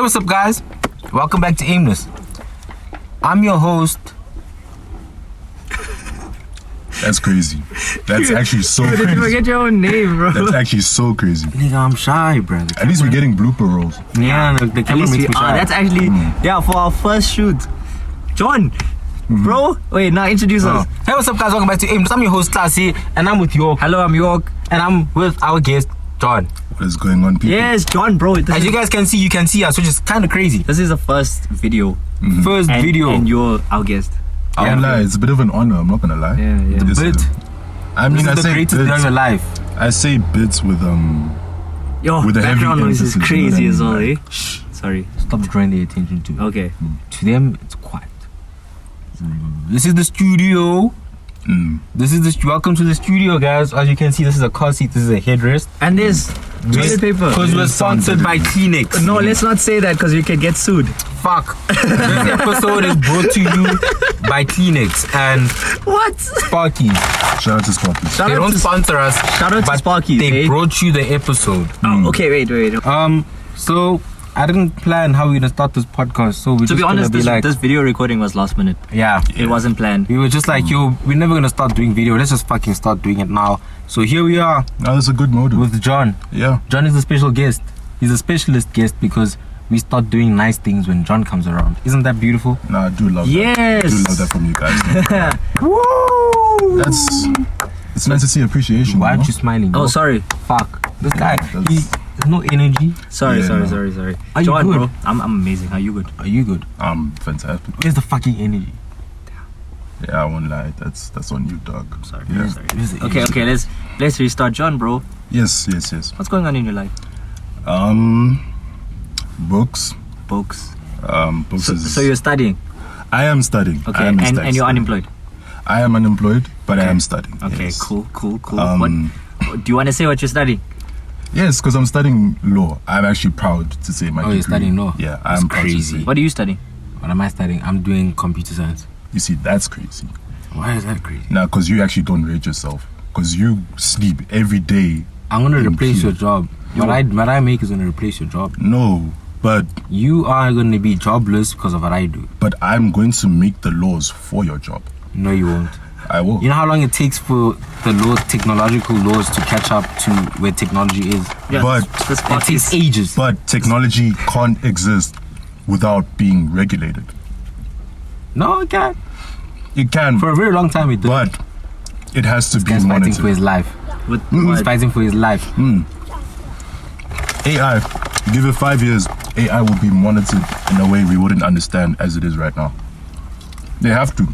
what's up, guys? Welcome back to Aimless. I'm your host. That's crazy. That's actually so Did crazy. you forget your own name, bro? That's actually so crazy. Nigga, I'm shy, bro. At least we're getting blooper rolls. Yeah, the At camera least makes we me are. shy. That's actually, yeah, for our first shoot. John, bro, wait, now introduce us. Hey, what's up, guys? Welcome back to Aimless. I'm your host, Classy, and I'm with York. Hello, I'm York. And I'm with our guest, John. What is going on, people? Yes, John, bro. As you guys can see, us, which is kind of crazy. This is the first video. First video. And you're our guest. I won't lie, it's a bit of an honor, I'm not gonna lie. Yeah. The It's bit. I mean, I This is the say greatest day of bits. your life. I say bits with Yo, With the heavy background noise is emphasis, you know crazy what as I well, mean? eh? Shh. Sorry. Stop drawing their attention to it. Okay. To them, it's quiet. This is the studio. Welcome to the studio, guys. As you can see, this is a car seat. This is a headrest. And there's toilet paper. Because we're sponsored by Kleenex. No, let's not say that because you can get sued. Fuck. This episode is brought to you by Kleenex and What? Sparkies. shout out to Sparky. Shout They out don't to sponsor us. Shout out to but Sparkies, They eh? brought you the episode. Oh, okay, wait. So I didn't plan how we're gonna start this podcast. So we To just be honest, gonna be like, this video recording was last minute. yeah. It wasn't planned. We were just like, yo, we're never gonna start doing video. Let's just fucking start doing it now. So here we are Now that's a good motive. with John. Yeah. John is a special guest. He's a specialist guest because we start doing nice things when John comes around. Isn't that beautiful? Nah, I do love that. Yes. I do love that from you guys. Woo! It's nice to see appreciation. Why you know? aren't you smiling? Oh, bro? sorry. Fuck. This guy, that's- he has no energy. Sorry. Yeah, no. Sorry. Are you John, good? bro, I'm amazing. Are you good? Are you good? Fantastic. Where's the fucking energy? Yeah, I won't lie. That's on you, dog. Sorry. Yeah. Where's the Okay, energy? let's restart. John, bro, Yes. what's going on in your life? Books. Books. Books is. So you're studying. I am studying. Okay, I am and studying. you're unemployed. I am unemployed, but I Okay. am studying. Okay, yes. cool. Um, What do you want to say what you're studying? Yes, because I'm studying law. I'm actually proud to say my degree. you're studying law? Yeah, That's I'm proud to crazy. say. What are you studying? What am I studying? I'm doing computer science. You see, that's crazy. Why is that crazy? Now, because you actually don't rate yourself. Because you sleep every day. I'm gonna replace Computer. your job. What I make is gonna replace your job. No, but You are gonna be jobless because of what I do. I'm going to make the laws for your job. No, you won't. I will. You know how long it takes for the technological laws to catch up to where technology is? But- this It part takes is ages. But technology can't exist without being regulated. No, it can't. It can, For a very long time, it did. but it has to This be guy's fighting for his monitored. life. with He's what? fighting for his life. AI, give it 5 years, AI will be monitored in a way we wouldn't understand as it is right now. They have to.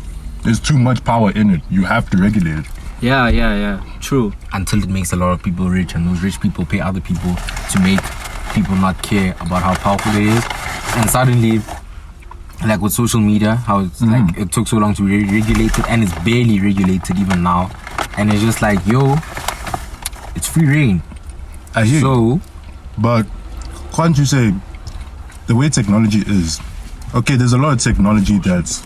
There's too much power in it. You have to regulate it. Yeah. True. Until it makes a lot of people rich, and those rich people pay other people to make people not care about how powerful it is. And suddenly, like with social media, how it's like it took so long to be regulated, and it's barely regulated even now. And it's just like, yo, it's free reign. I hear you. So But can't you say the way technology is, okay, there's a lot of technology that's,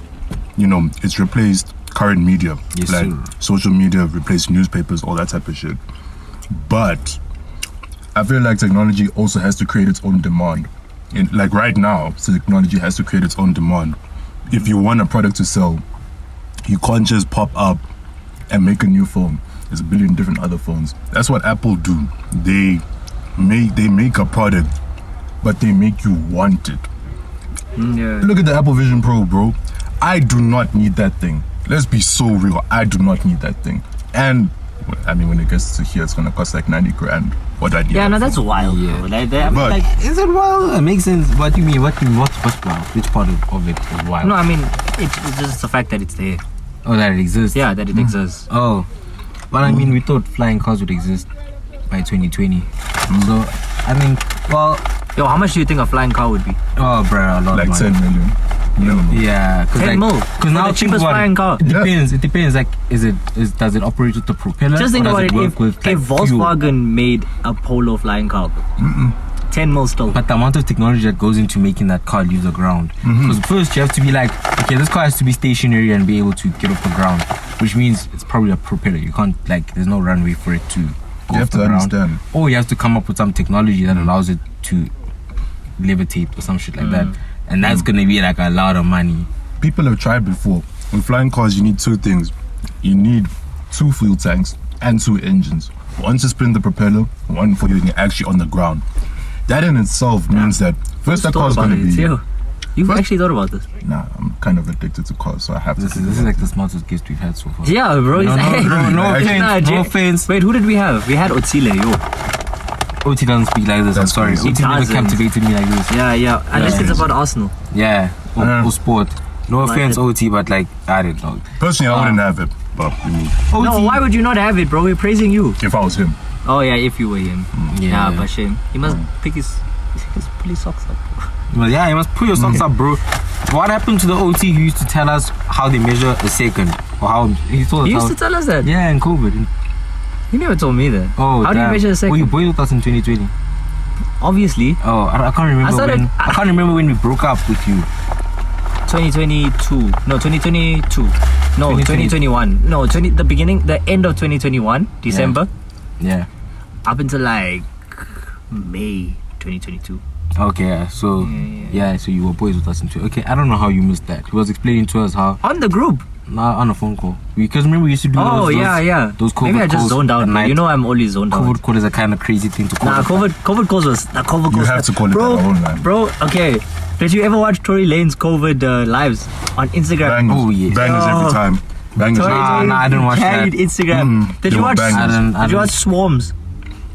it's replaced current media. Yes, like sir. social media replaced newspapers, all that type of shit. But I feel like technology also has to create its own demand. Like right now, technology has to create its own demand. If you want a product to sell, you can't just pop up and make a new phone. There's a billion different other phones. That's what Apple do. They make a product, but they make you want it. Yeah. Look at the Apple Vision Pro, bro. I do not need that thing. Let's be so real. I do not need that thing. And I mean, when it gets to here, it's gonna cost like 90 grand. What I need. Yeah, that no, for. that's wild. Yeah. Bro. I mean, But- like, is it wild? It makes sense. What do you mean? What's wild? Which part of it is wild? no, I mean, it's just the fact that it's there. Oh, that it exists. Yeah, that it exists. Oh, well, I mean, we thought flying cars would exist by 2020. So, I mean, well, Yo, how much do you think a flying car would be? oh, bro, a lot Like of 10 money. million. Minimum. Yeah, 10 mil. Because now the cheapest think about it. flying car. It Yeah. depends. It depends. Like, does it operate with the propeller? Just think or does about it. work If with, like, fuel? Volkswagen made a Polo flying car, 10 mil still. But the amount of technology that goes into making that car leave the ground. Because first you have to be like, okay, this car has to be stationary and be able to get off the ground, which means it's probably a propeller. You can't, like, there's no runway for it to go You have off the to ground. understand. Or you have to come up with some technology that allows it to levitate or some shit like that, and that's gonna be like a lot of money. People have tried before. In flying cars, you need two things. You need 2 fuel tanks and 2 engines. One to spin the propeller, one for you actually on the ground. That in itself means that first that car's gonna be. You've First- actually thought about this? Nah, I'm kind of addicted to cars, so I have to. This is like the smartest guest we've had so far. Yeah, bro. No, no offense, no offense. Wait, who did we have? We had Otile, yo. OT doesn't speak like this. I'm That's sorry. crazy. OT never doesn't. captivated me like this. Yeah. Unless it's crazy. about Arsenal. Yeah, or sport. No offense, it- OT, but like I don't know. Personally, I wouldn't have it, but I mean, OT, No, why would you not have it, bro? We're praising you. if I was him, Oh yeah, if you were him. Yeah. But shame. He must pick his pull socks up. Well, yeah, you must put your socks up, bro. What happened to the OT who used to tell us how they measure a second, or how he told us? You used how, to tell us that. yeah, in COVID. You never told me that. Oh, how do you damn. measure a second? Well, you boiled with us in 2020. Obviously, Oh, I can't remember started- when. I can't remember when we broke up with you. 2022. No, 2022. No, 2021. No, the end of 2021, December, Yeah. up until like May 2022. Okay, yeah, so so you were boys with us in two. Okay, I don't know how you missed that. He was explaining to us how On the group. on a phone call, because remember we used to do Oh those, yeah. those COVID Maybe I just calls zoned out. at Bro. night. You know I'm always zoned out. COVID call is a kind of crazy thing to call. Nah, COVID calls was COVID calls. You have to call it bro, that online. Bro, okay. Did you ever watch Tory Lane's COVID lives on Instagram? bangers, Oh, yes. bangers Oh. every time. Bangers. Tory Nah, Lane I didn't watch carried that. Instagram. Did they you were watch? bangers. Did you watch Swarms?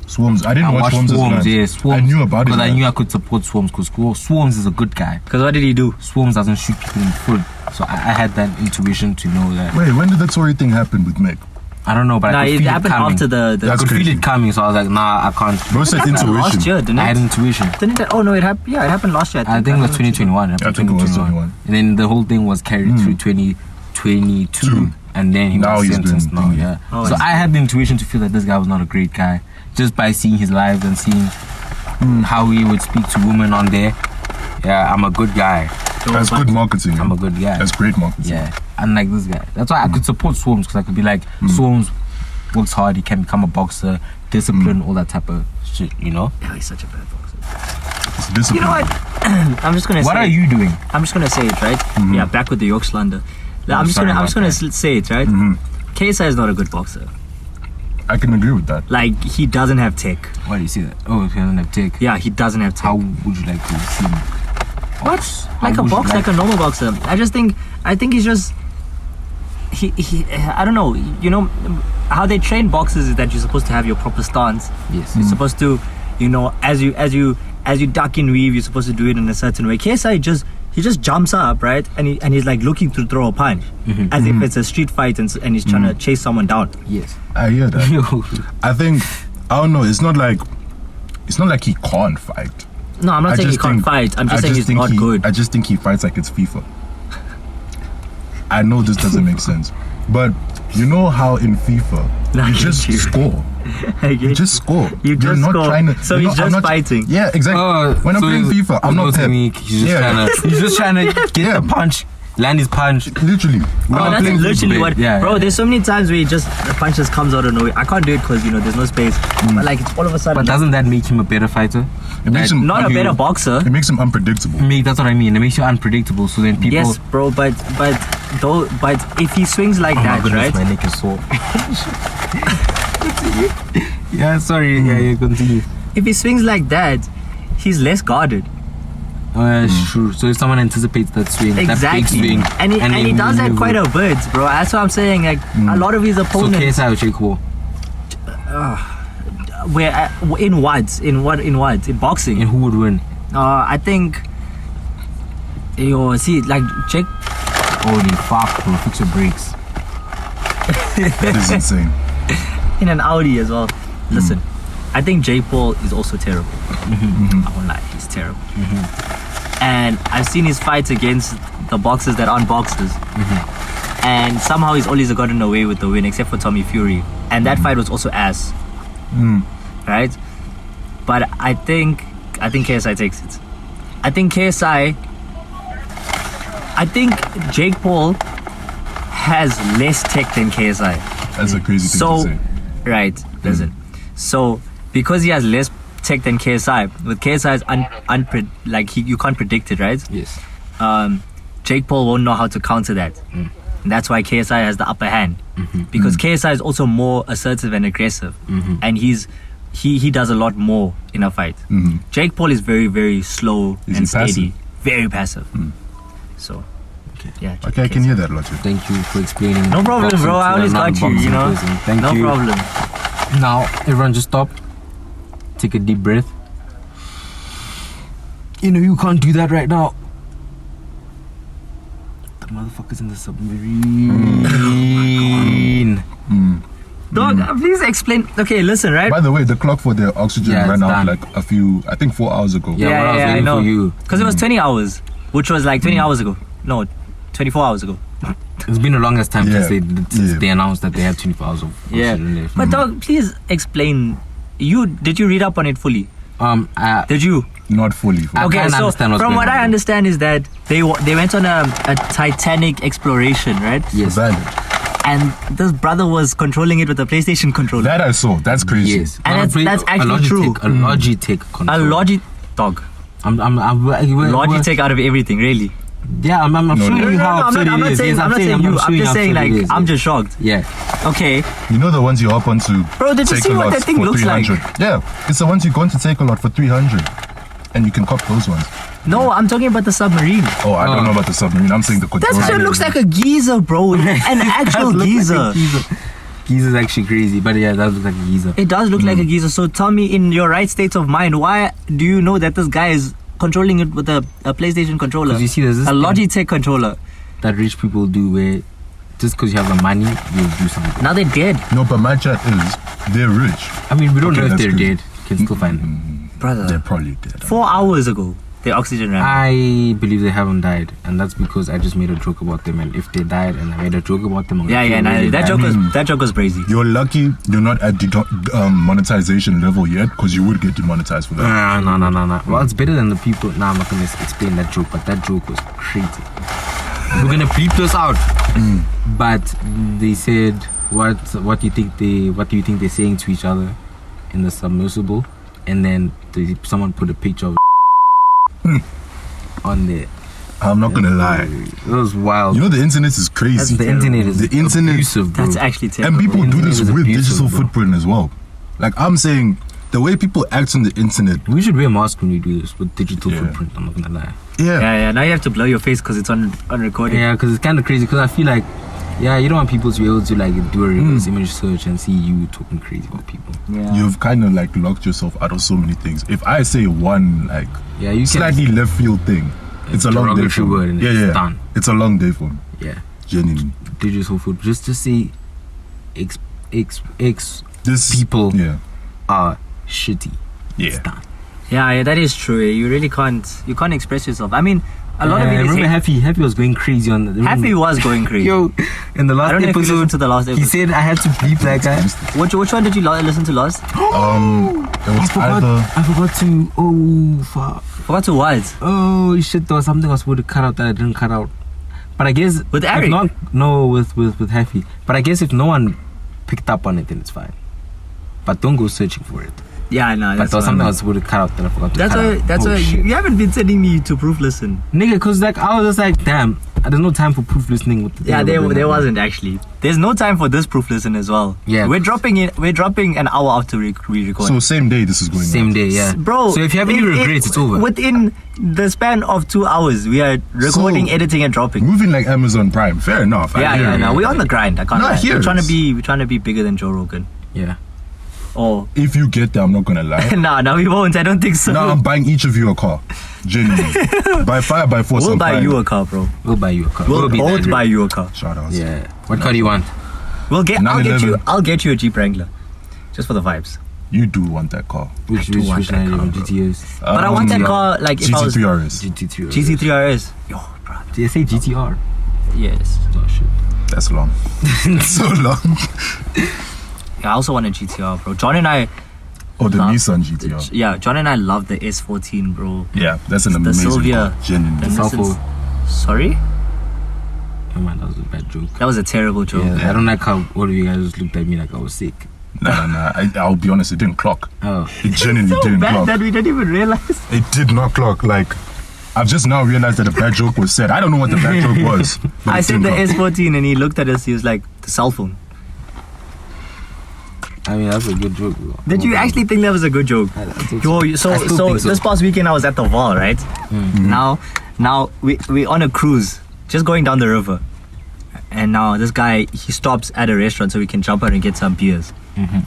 Swarms. I didn't I watch watched Swarms. as Swarms, well. yeah, Swarms. I knew about it. because I man. knew I could support Swarms because Swarms is a good guy. Because what did he do? Swarms doesn't shoot people in the foot, so I had that intuition to know that. Wait, when did the Tory thing happen with Mick? I don't know, but Nah, I could it feel happened it coming. after the. I That's could feel crazy. it coming, so I was like, nah, I can't. Bro said happened last intuition. year, didn't I had it? intuition. Didn't it? Oh no, it happened. Yeah, it happened last year. I think it was 2021. I think it was 21. And then the whole thing was carried through 2022. And then he Now was he's sentenced doing- now, yeah. Oh, so I see. I had the intuition to feel that this guy was not a great guy. Just by seeing his lives and seeing how he would speak to women on there. Yeah, I'm a good guy. That's good marketing. I'm eh? a good guy. That's great marketing. Yeah, unlike this guy. That's why I could support Swarms, because I could be like, Swarms works hard, he can become a boxer, discipline, all that type of shit, you know? Yeah, he's such a bad boxer. It's discipline. You know what? I'm just gonna. What say are it. you doing? I'm just gonna say it, right? Yeah, back with the York slander. I'm just sorry gonna about that. say it, right? KSI is not a good boxer. I can agree with that. Like he doesn't have tech. Why do you see that? Oh, he doesn't have take. Yeah, he doesn't have tech. How would you like to see him? What? How Like a would you boxer, like a normal boxer. I think he's just. He I don't know. You know how they train boxers is that you're supposed to have your proper stance. Yes. You're supposed to, you know, as you duck and weave, you're supposed to do it in a certain way. KSI just jumps up, right, and he's like looking to throw a punch, as if it's a street fight, and he's trying to chase someone down. Yes. I hear that. Yo. I think I don't know. It's not like he can't fight. No, I'm not I saying he just can't think- fight. I'm I just saying he's think not good. I just think he fights like it's FIFA. I know this doesn't make sense, but you know how in FIFA No, I you get just you. score. You just score. You You're just not score. trying to. So you he's know, I'm just not- fighting. Yeah, exactly. When I'm playing FIFA, I'm not Pep. He's just trying to get Yeah. the punch, land his punch. Literally. When Oh, I'm that's playing literally FIFA, what, Yeah, bro. yeah. There's so many times where the punch just comes out of nowhere. I can't do it because there's no space. But like it's all of a sudden. But doesn't that make him a better fighter? It makes him not a you- better boxer. It makes him unpredictable. That's what I mean. It makes you unpredictable. So then people. Yes, bro. But if he swings like Oh my that, goodness, right? my neck is sore. Yeah, sorry. Yeah, continue. If he swings like that, he's less guarded. True. So if someone anticipates that swing, that big Exactly. swing, And he does that quite a bit, bro. That's what I'm saying. Like a lot of his So opponents. KSI or Jake Paul? Where in what? In boxing. And who would win? I think. See, like Jake. Holy fuck, bro. Fix your brakes. That is insane. In an Audi as well. Listen, I think Jake Paul is also terrible. I won't lie, he's terrible. And I've seen his fights against the boxers that aren't boxers. And somehow he's always gotten away with the win, except for Tommy Fury. And that fight was also ass. Right? But I think KSI takes it. I think Jake Paul has less tech than KSI. That's a crazy thing So, to say. right, listen. So, because he has less tech than KSI. With KSI, it's you can't predict it, right? Yes. Jake Paul won't know how to counter that. And that's why KSI has the upper hand. Because KSI is also more assertive and aggressive. And he does a lot more in a fight. Jake Paul is very, very slow Is and he passive? steady. Very passive. So, Okay. yeah. Okay, I can hear that, Logic. Thank you for explaining. No problem, boxing bro. to I always another got you, boxing you know. person. Thank No you. problem. Now, everyone just stop. Take a deep breath. You know you can't do that right now. The motherfucker's in the submarine. Dog, please explain. Okay, listen, right? By the way, the clock for the oxygen Yeah, ran it's out done. like I think 4 hours ago. Yeah, when I was I waiting know. for you. Because it was 20 hours, which was like 20 hours ago. No, 24 hours ago. It's been the longest time Yeah. since they announced that they had 24 hours of oxygen left. But dog, please explain. Did you read up on it fully? Did you? Not fully. I Okay, can't so understand what's from going what I on. understand is that they went on a Titanic exploration, right? Yes. Valid. And this brother was controlling it with a PlayStation controller. That I saw. That's crazy. Yes. And Not a that's play- actually a Logitech, true. A Logitech A controller. dog. Logitech. Logitech out of everything, really. Yeah, I'm showing no, you how I'm absurd not it is. saying, Yes, I'm not saying you. I'm showing just how saying, absurd like, it is. I'm just shocked. Yeah. Okay. You know the ones you hop onto Bro, did you see what Takealot that thing for looks like? 300? Yeah, it's the ones you go into Takealot for 300. And you can cop those ones. No, I'm talking about the submarine. Oh, I don't know about the submarine. I'm saying the That controller. shit looks like a geezer, bro. An actual geezer. Geezer's actually crazy, but yeah, that looks like a geezer. It does look like a geezer. So tell me, in your right state of mind, why do you know that this guy is controlling it with a PlayStation controller? 'Cause you see, there's this a thing- Logitech controller. That rich people do where just because you have the money, you'll do something. Now they're dead, No, but my chat is, they're rich. I mean, we don't Okay, know if that's they're good. dead. You can still find them. They're brother. probably dead. 4 hours ago, the oxygen ran. I believe they haven't died, and that's because I just made a joke about them. And if they died and I made a joke about them, I'm Yeah, gonna yeah. feel Nah, really that bad. joke was crazy. You're lucky you're not at the monetization level yet, because you would get demonetized for that. No. Well, it's better than the people. Nah, I'm not gonna explain that joke, but that joke was crazy. We're gonna bleep this out. But they said, what do you think they're saying to each other in the submersible? And then someone put a picture of on there. I'm not gonna lie. It was wild. You know the internet is crazy. The internet is The internet- abusive, bro. That's actually terrible. And people do this Internet is with abusive, digital bro. footprint as well. Like I'm saying, the way people act on the internet. We should wear masks when we do this with digital Yeah. footprint. I'm not gonna lie. Yeah. Now you have to blur your face because it's on recording. Yeah, because it's kind of crazy. Because I feel like, yeah, you don't want people to be able to like do a reverse image search and see you talking crazy about people. Yeah. You've kind of like locked yourself out of so many things. If I say one like Yeah, you can. slightly left field thing, it's a long day derogatory for me. word and Yeah, it's yeah. done. It's a long day for me. Yeah, Genuinely. digital foot. Just to say, X This people Yeah. are shitty. It's Yeah. done. Yeah, that is true. You really can't express yourself. I mean, a lot of I it is remember hate. Happy was going crazy on the. Happy was going crazy. Yo, in the I last don't know if you listened episode, to the last he episode. said I had to bleep that guy. Which one did you listen to last? It was either I forgot to. Oh fuck. Forgot to what? Oh shit! There was something I was supposed to cut out that I didn't cut out. But I guess With if Eric? with Happy. But I guess if no one picked up on it, then it's fine. But don't go searching for it. Yeah, no, But that's there was what I something I mean. was supposed to cut out that I forgot to That's cut why. out. That's Oh, why shit. you haven't been sending me to proof listen. Nigga, cause like I was just like, damn, there's no time for proof listening with the thing Yeah, about doing there that. wasn't actually. There's no time for this proof listen as well. Yeah. we're dropping an hour after we record. so same day this is going Same on. day, yeah. Bro, So if you have any regrets, it's over. Within the span of 2 hours, we are recording, So- editing, and dropping. Moving like Amazon Prime. Fair enough. I hear it. No, we're on the grind. I can't Nah, lie. here We're trying it to be bigger than Joe Rogan. Yeah. Oh, If you get there, I'm not gonna lie. no, we won't. I don't think so. Now I'm buying each of you a car. Genuinely. By fire, by force. We'll I'm buy buying you it. a car, bro. We'll buy you a car. We'll be both that buy rich. you a car. Shout out. Yeah. What car do you want? I'll get 911. you a Jeep Wrangler, just for the vibes. You do want that car. Which do want that car, bro. GTS? But I want that Um, car like if I was GT3 RS. GT3. GT3 RS. Yo, bro. Did I say GTR? Yes. Oh shit. That's long. So long. Yeah, I also want a GTR, bro. John and I, Oh, the Love- Nissan GTR. yeah, John and I love the S14, bro. Yeah, that's an The amazing Sylvia. car. Genuinely. The Southall. Nissan's- Sorry? Oh man, that was a bad joke. That was a terrible joke. Yeah, I don't like how all of you guys just looked at me like I was sick. Nah. I'll be honest, it didn't clock. Oh. It genuinely So didn't bad clock. that we didn't even realize. It did not clock. Like, I've just now realized that a bad joke was said. I don't know what the bad joke was. but I it said the didn't clock. S14 and he looked at us. He was like, the cell phone. I mean, that's a good joke, bro. Did you actually think that was a good joke? I think Yo, so I still think so. this past weekend I was at the Val, right? Mm-hmm. Now we on a cruise, just going down the river, and now this guy he stops at a restaurant so we can jump out and get some beers. Mm-hmm.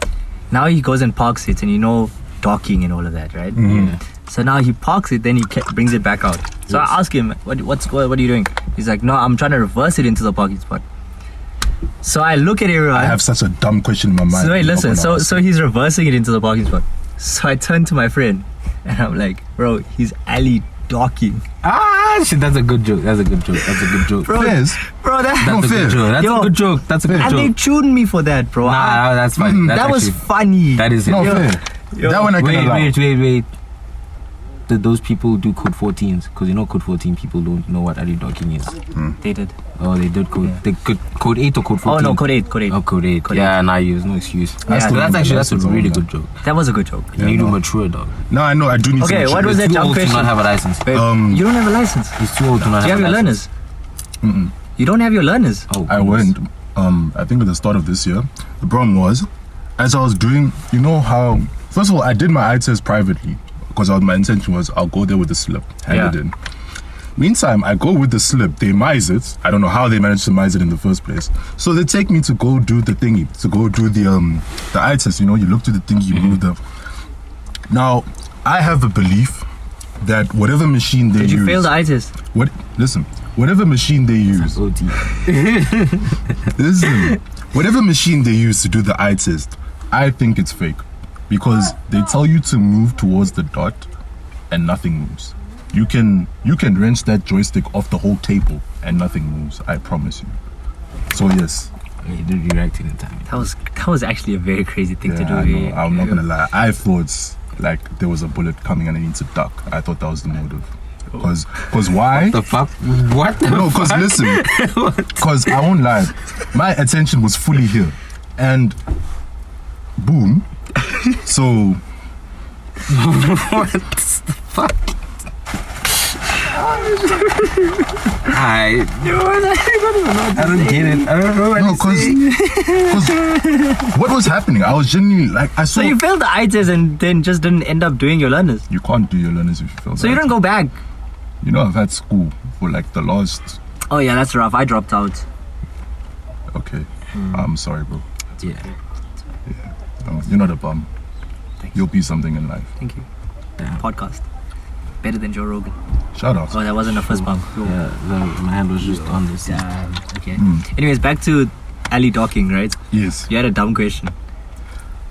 Now he goes and parks it, and docking and all of that, right? Mm-hmm. Yeah. So now he parks it, then he brings it back out. So I ask him, what are you doing? He's like, no, I'm trying to reverse it into the parking spot. So I look at everyone. I have such a dumb question in my mind. So wait, I'm not listen. gonna ask So he's reversing it into the parking spot. So I turn to my friend, and I'm like, bro, he's alley docking. Ah, shit, that's a good joke. That's a good joke. Bro, Fairs. bro, That's No, a fair. good joke. That's Yo. a good joke. That's a good and they joke. tuned me for that, bro. Nah, that's fine. That's that was actually- funny. That is it. No, Yo. fair. That one I can allow. Wait. Did those people do code 14s? Because code 14 people don't know what alley docking is. They did. Oh, they did code. Yeah. They could code 8 or code Oh 14. no, code 8. Oh, code 8. Code Yeah, nah, there's no excuse. Yeah, still But that's a remember really that. good joke. That was a good joke. You need to no. mature, dog. No, I know. I do need Okay, some what was He's that too dumb old to question? not have a license. Wait, you don't have a license. He's too old to not Do you have have your a license. learners? You don't have your learners. Oh, I goodness. went, I think at the start of this year. The problem was, as I was doing, you know how, first of all, I did my eye test privately because my intention was I'll go there with the slip, hand it Yeah. in. Meantime, I go with the slip, they mize it. I don't know how they managed to mize it in the first place. So they take me to go do the thingy, to go do the eye test, you look to the thingy, you move the... Now, I have a belief that whatever machine they Did use... you fail the eye test? Listen, whatever machine they use... OT. Listen, whatever machine they use to do the eye test, I think it's fake. Because they tell you to move towards the dot and nothing moves. You can wrench that joystick off the whole table and nothing moves, I promise you. So yes. You did react in time. That was actually a very crazy thing to do. I know, I'm not gonna lie. I thought like there was a bullet coming and I need to duck. I thought that was the motive. Cause why? The fuck? What? The No, because fuck? listen, because I won't lie, my attention was fully here, and boom. So What the fuck? I don't get it. I don't know what no, to say. because what was happening? I was genuinely like I saw. So you failed the eye test and then just didn't end up doing your learners. You can't do your learners if you fail. So you don't go back. I've had school for like the last. Oh yeah, that's rough. I dropped out. Okay, I'm sorry, bro. Yeah. You're not a bum. Thanks. You'll be something in life. Thank you. Damn. Podcast. Better than Joe Rogan. Shout out. Oh, that wasn't a first bump. Yeah, my hand was just on this. Okay. Anyways, back to alley docking, right? Yes. You had a dumb question.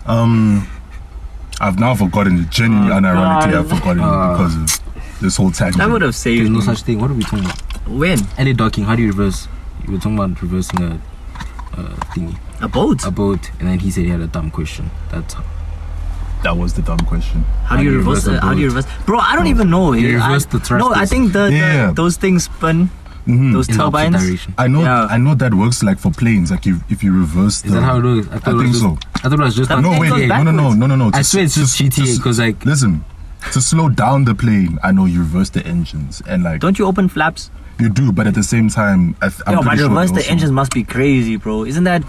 I've now forgotten it. Genuinely, unironically, I've forgotten it because of this whole tangent. That would have saved There's no me. such thing. What are we talking about? When? Alley docking. How do you reverse? You were talking about reversing a thingy, A boat? a boat, and then he said he had a dumb question. That was the dumb question. How do you reverse a it? How do you boat? reverse? Bro, I don't even know. You I- reverse the thrusters. No, I think Yeah. those things spin. Mhm. Those In the opposite turbines. direction. I know. Yeah. I know that works like for planes. Like if you reverse. Is that how it works? I thought it was think just, so. I thought it was just. That No, thing wait, goes no. I swear it's just GTA because like Listen, to slow down the plane, I know you reverse the engines and like Don't you open flaps? you do, but at the same time, I'm Yo, but pretty sure reverse the also- engines must be crazy, bro. Isn't that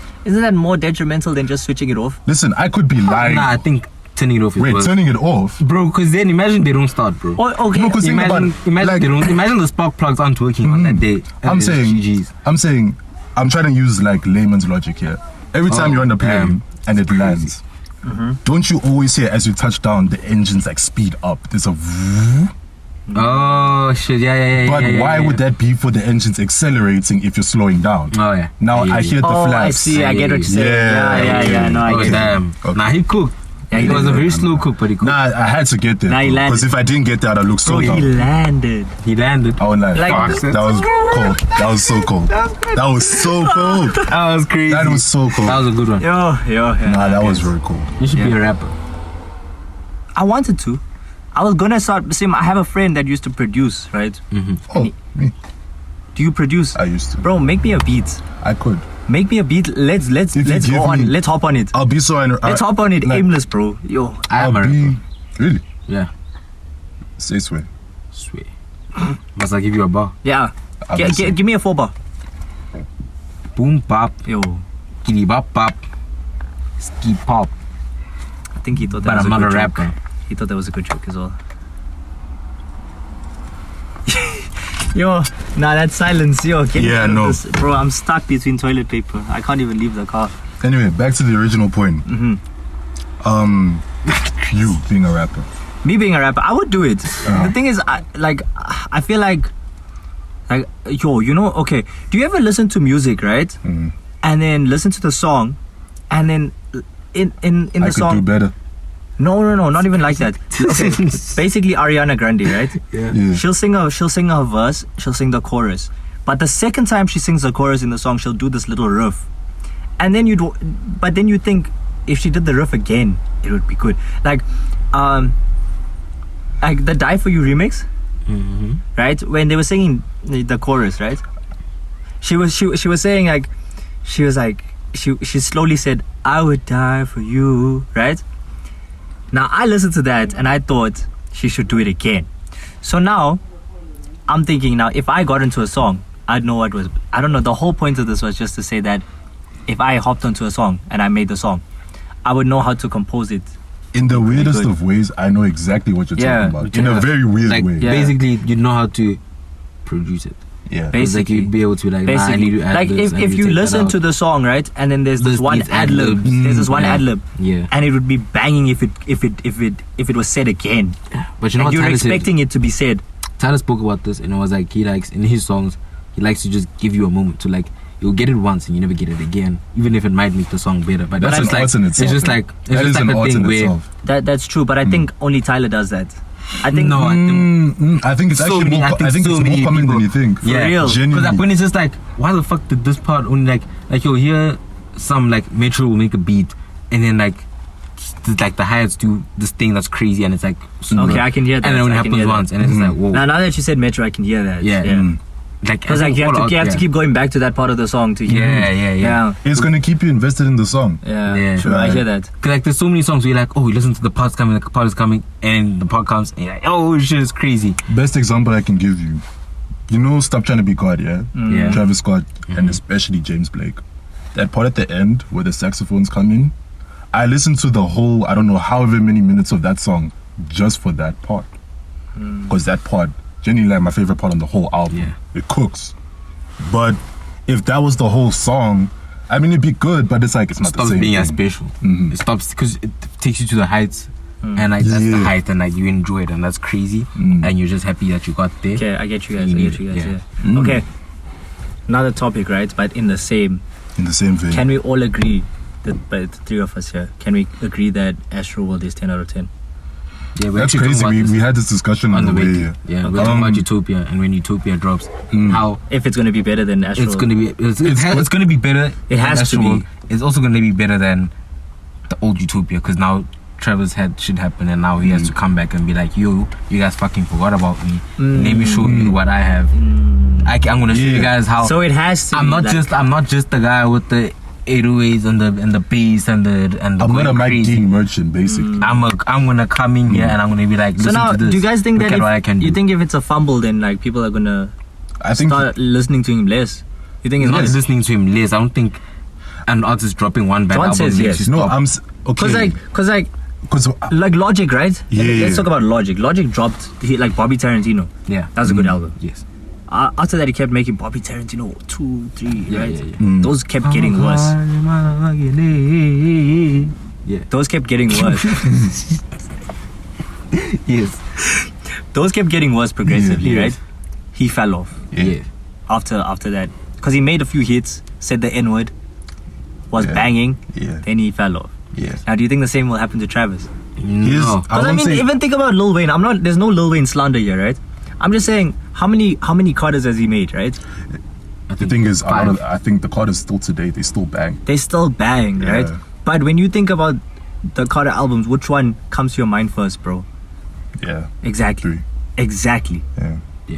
more detrimental than just switching it off? Listen, I could be lying. nah, I think turning it off is Wait, worse. turning it off. Bro, because then imagine they don't start, bro. Oh, okay. No, 'cause think about Imagine, it, imagine like- they don't. Imagine the spark plugs aren't working on that day. I'm It's saying, GG's. I'm trying to use like layman's logic here. Every time Oh, you're on the plane damn. and it That's lands, Mm-hmm. don't you always hear as you touch down the engines like speed up? There's a. Oh shit! Yeah. But yeah, why yeah. would that be for the engines accelerating if you're slowing down? Oh yeah. Now I hear the Oh, flaps. I see. I get what you're saying. Yeah, Yeah. No, I Oh get it. damn. Okay. Nah, he cooked. Yeah, he it was did. a very slow cook, but he cooked. Nah, I had to get there. Nah, he landed. Because if I didn't get there, I'd look so Bro, he dumb. landed. He landed. I won't lie. Like- Fuck, that was cold. That was so cold. That was so cold. That was crazy. That was so cold. That was a good one. Yo. Nah, that was very cool. You should be Yeah. a rapper. I wanted to. I was gonna start. See, I have a friend that used to produce, right? Oh, me. Do you produce? I used to. Bro, make me a beat. I could. Make me a beat. Let's If you go give on. me- Let's hop on it. I'll be so. Let's hop on it. like, Aimless, bro. Yo. I am a I'll rapper. be really. Yeah. Say swear. Sweet. Must I give you a bar? Yeah. Obviously. Give me a 4-bar. Boom pop, Yo. kitty bop pop, ski pop. I think he thought that But was I'm a not good a joke. rapper. He thought that was a good joke as well. Yo, nah, that silence, yo. Get me Yeah, out of no. this. Bro, I'm stuck between toilet paper. I can't even leave the car. Anyway, back to the original point. You being a rapper. Me being a rapper, I would do it. The thing is, I feel like, yo, you know, okay. Do you ever listen to music, right? And then listen to the song, and then in I the could do song, better. no, not even like that. Okay, basically Ariana Grande, right? Yeah. She'll sing her verse, she'll sing the chorus. But the second time she sings the chorus in the song, she'll do this little riff. And then but then you think if she did the riff again, it would be good. Like the Die For You remix, right? When they were singing the chorus, right? She was saying like, she slowly said, "I would die for you," right? Now I listened to that and I thought she should do it again. So now I'm thinking, now if I got into a song, I'd know what was. I don't know. The whole point of this was just to say that if I hopped onto a song and I made the song, I would know how to compose it. In the weirdest good. of ways, I know exactly what you're Yeah. talking about. In a very weird Like way. Yeah. basically, you know how to produce it. Yeah. It's like Basically. you'd be able to like, nah, I Basically, need to add like this, I need if to you take that listen out. to the song, right, and then there's this There's one these ad lib, ad-libs. there's this one Yeah. ad lib, Yeah. and it would be banging if it was said again. But you know And what you're Tyler said? expecting it to be said. Tyler spoke about this and it was like he likes in his songs he likes to just give you a moment to like you'll get it once and you never get it again, even if it might make the song better. But That's that's just an like art in it's itself, just man. like That it's is just like an a art thing in where itself. That's true, but I think only Tyler does that. I think no, I think I think it's So actually many- more, I think I think so it's more many common than people- you think. yeah, real. because Genuinely. like when it's just like why the fuck did this part only like you'll hear some like Metro will make a beat and then like the hi-hats do this thing that's crazy and it's like super, Okay, I can hear that. and then when it I can happens hear that. once and it's just like whoa, now that you said Metro, I can hear that. Yeah. like Because like you have to keep going back to that part of the song to hear. Yeah. It's going to keep you invested in the song. Yeah. True, Right. I hear that. Cause like there's so many songs where you're like, oh, you listen to the part's coming, the part is coming, and the part comes, and you're like, oh shit, it's crazy. Best example I can give you. You know Stop Trying to Be God, yeah? Yeah. Travis Scott and especially James Blake. That part at the end where the saxophones come in, I listened to the whole, I don't know, however many minutes of that song just for that part. Because that part, genuinely like my favorite part on the whole album. Yeah. It cooks. But if that was the whole song, I mean, it'd be good, but it's like, it's It not the stops same being thing. as special. It stops because it takes you to the heights, and like that's the Yeah. height, and like you enjoy it, and that's crazy, and you're just happy that you got there. Okay, I get you guys. You I need get you it, guys. yeah. Yeah. Okay. Another topic, right? But in the same. In the same vein. Can we all agree that, by the three of us here, can we agree that Astro World is 10 out of 10? Yeah, we're That's actually crazy. talking about We this had this discussion on the way. here. Yeah, we're talking about Utopia, and when Utopia drops, how If it's going to be better than Astro it's World. gonna be, it's gonna be better. It has than to Astro be. World. It's also gonna be better than the old Utopia because now Travis had shit happen, and now he has to come back and be like, yo, you guys fucking forgot about me. Let me show you what I have. I'm gonna show you Yeah. guys how. So it has to I'm be not like, just the guy with the 808s and the bass and the I'm not going a Mike crazy. Dean merchant, basically. I'm gonna come in here and I'm gonna be like, So listen now, to this. do you guys think Look that at what I can you do. think if it's a fumble, then like people are going to I think start listening to him less? You think it's not less? listening to him less. I don't think an artist dropping one bad John album says makes yes. you no, stop. okay. Cause like Because Logic, right? Yeah. Let's talk about Logic. Logic dropped like Bobby Tarantino. Yeah, That was a good album. yes. After that, he kept making Bobby Tarantino 2, 3, Yeah, right? yeah, yeah. Those kept getting worse. Yeah. Those kept getting worse. Yes. Those kept getting worse progressively, Yeah. right? He fell off Yeah. after that because he made a few hits, said the N word, was Yeah. banging, Yeah. then he fell off. Yes. Now, do you think the same will happen to Travis? No. Because I won't mean, say- even think about Lil Wayne. There's no Lil Wayne slander here, right? I'm just saying, how many Carters has he made, right? The thing is, Five. I think the Carters still today, they still bang. They still bang, right? Yeah. But when you think about the Carter albums, which one comes to your mind first, bro? Yeah. Exactly. Three. Exactly. Yeah. Yeah.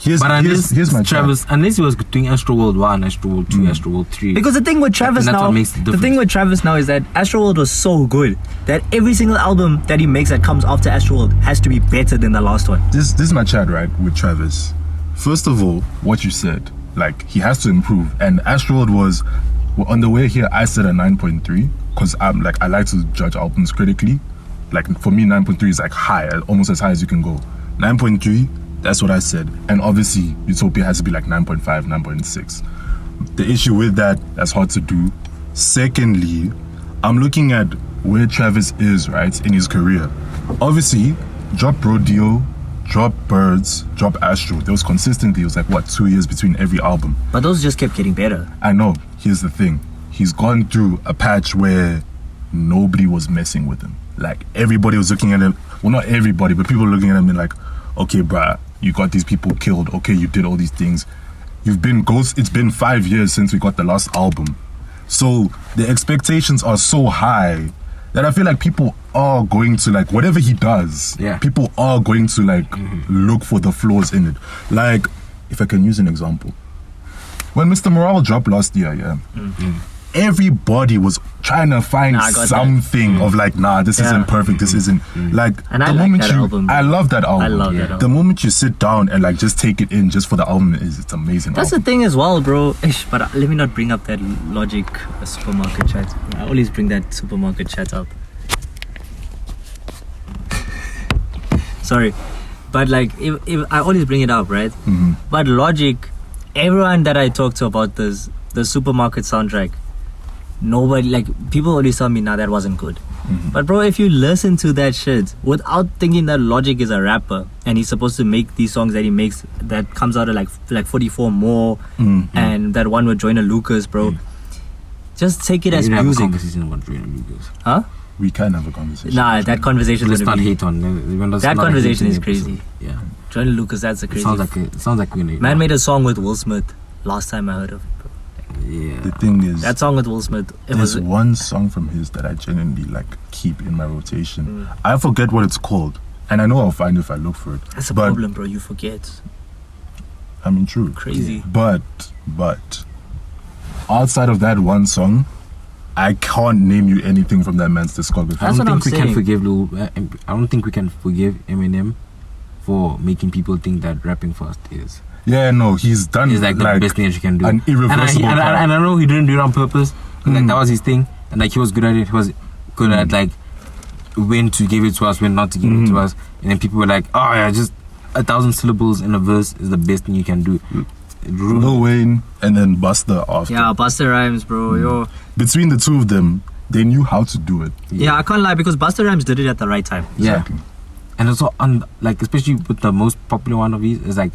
Here's But unless my Travis, unless he was doing Astroworld 1, Astroworld 2, Astroworld 3. Because the thing with Travis that's now, what makes the the thing difference. with Travis now is that Astroworld was so good that every single album that he makes that comes after Astroworld has to be better than the last one. This is my chat, right, with Travis. First of all, what you said, like, he has to improve. And Astroworld was, well, on the way here, I said a 9.3 because I'm like, I like to judge albums critically. Like, for me, 9.3 is like high, almost as high as you can go. 9.3, that's what I said. And obviously, Utopia has to be like 9.5, 9.6. The issue with that's hard to do. Secondly, I'm looking at where Travis is, right, in his career. Obviously, drop Rodeo, drop Birds, drop Astro. There was consistently, it was like, what, 2 years between every album. But those just kept getting better. I know, here's the thing. He's gone through a patch where nobody was messing with him. Like, everybody was looking at him, well, not everybody, but people were looking at him and like, okay, bruh, you got these people killed. Okay, you did all these things. You've been ghost. It's been 5 years since we got the last album. So the expectations are so high that I feel like people are going to, like, whatever he does, people are going to, like, look for the flaws in it. Like, if I can use an example. When Mr. Morale dropped last year, everybody was trying to find something of like, nah, this isn't perfect, this isn't like. And the I like moment that album. I love that album. I love that album. The moment you sit down and like just take it in just for the album, it's amazing. That's the thing as well, bro. But let me not bring up that Logic supermarket chat. I always bring that supermarket chat up. Sorry. But like, if I always bring it up, right? But Logic, everyone that I talk to about this, the supermarket soundtrack, nobody, like, people always tell me, nah, that wasn't good. But bro, if you listen to that shit without thinking that Logic is a rapper and he's supposed to make these songs that he makes that comes out of like 44 more and that one with Joyner Lucas, bro, just take it as Have a music. conversation about Joyner Lucas. Huh? We can have a conversation. Nah, that conversation Let's is not gonna be, hate on them. that conversation is crazy. Yeah. Joyner Lucas, that's a It crazy. sounds like we're in a, Man made a song with Will Smith last time I heard of it, bro. Yeah. The thing is, That song with Will Smith, it there's was one song from his that I genuinely like keep in my rotation. I forget what it's called, and I know I'll find it if I look for it. that's a but, problem, bro. You forget. I mean, true. Crazy. But outside of that one song, I can't name you anything from that man's discography. I That's don't what I'm think we saying. can forgive I don't think we can forgive Eminem for making people think that rapping fast is Yeah, no, he's done like the best thing that you can do. an irreversible and crime. I know he didn't do it on purpose. Like, that was his thing, and like he was good at it. He was good at like when to give it to us, when not to give it to us. And then people were like, "Oh yeah, just 1,000 syllables in a verse is the best thing you can do." Lil Wayne and then Busta after. Yeah, Busta Rhymes, bro. Yo. Between the two of them, they knew how to do it. Yeah, I can't lie because Busta Rhymes did it at the right time. Yeah, and also on like especially with the most popular one of these is like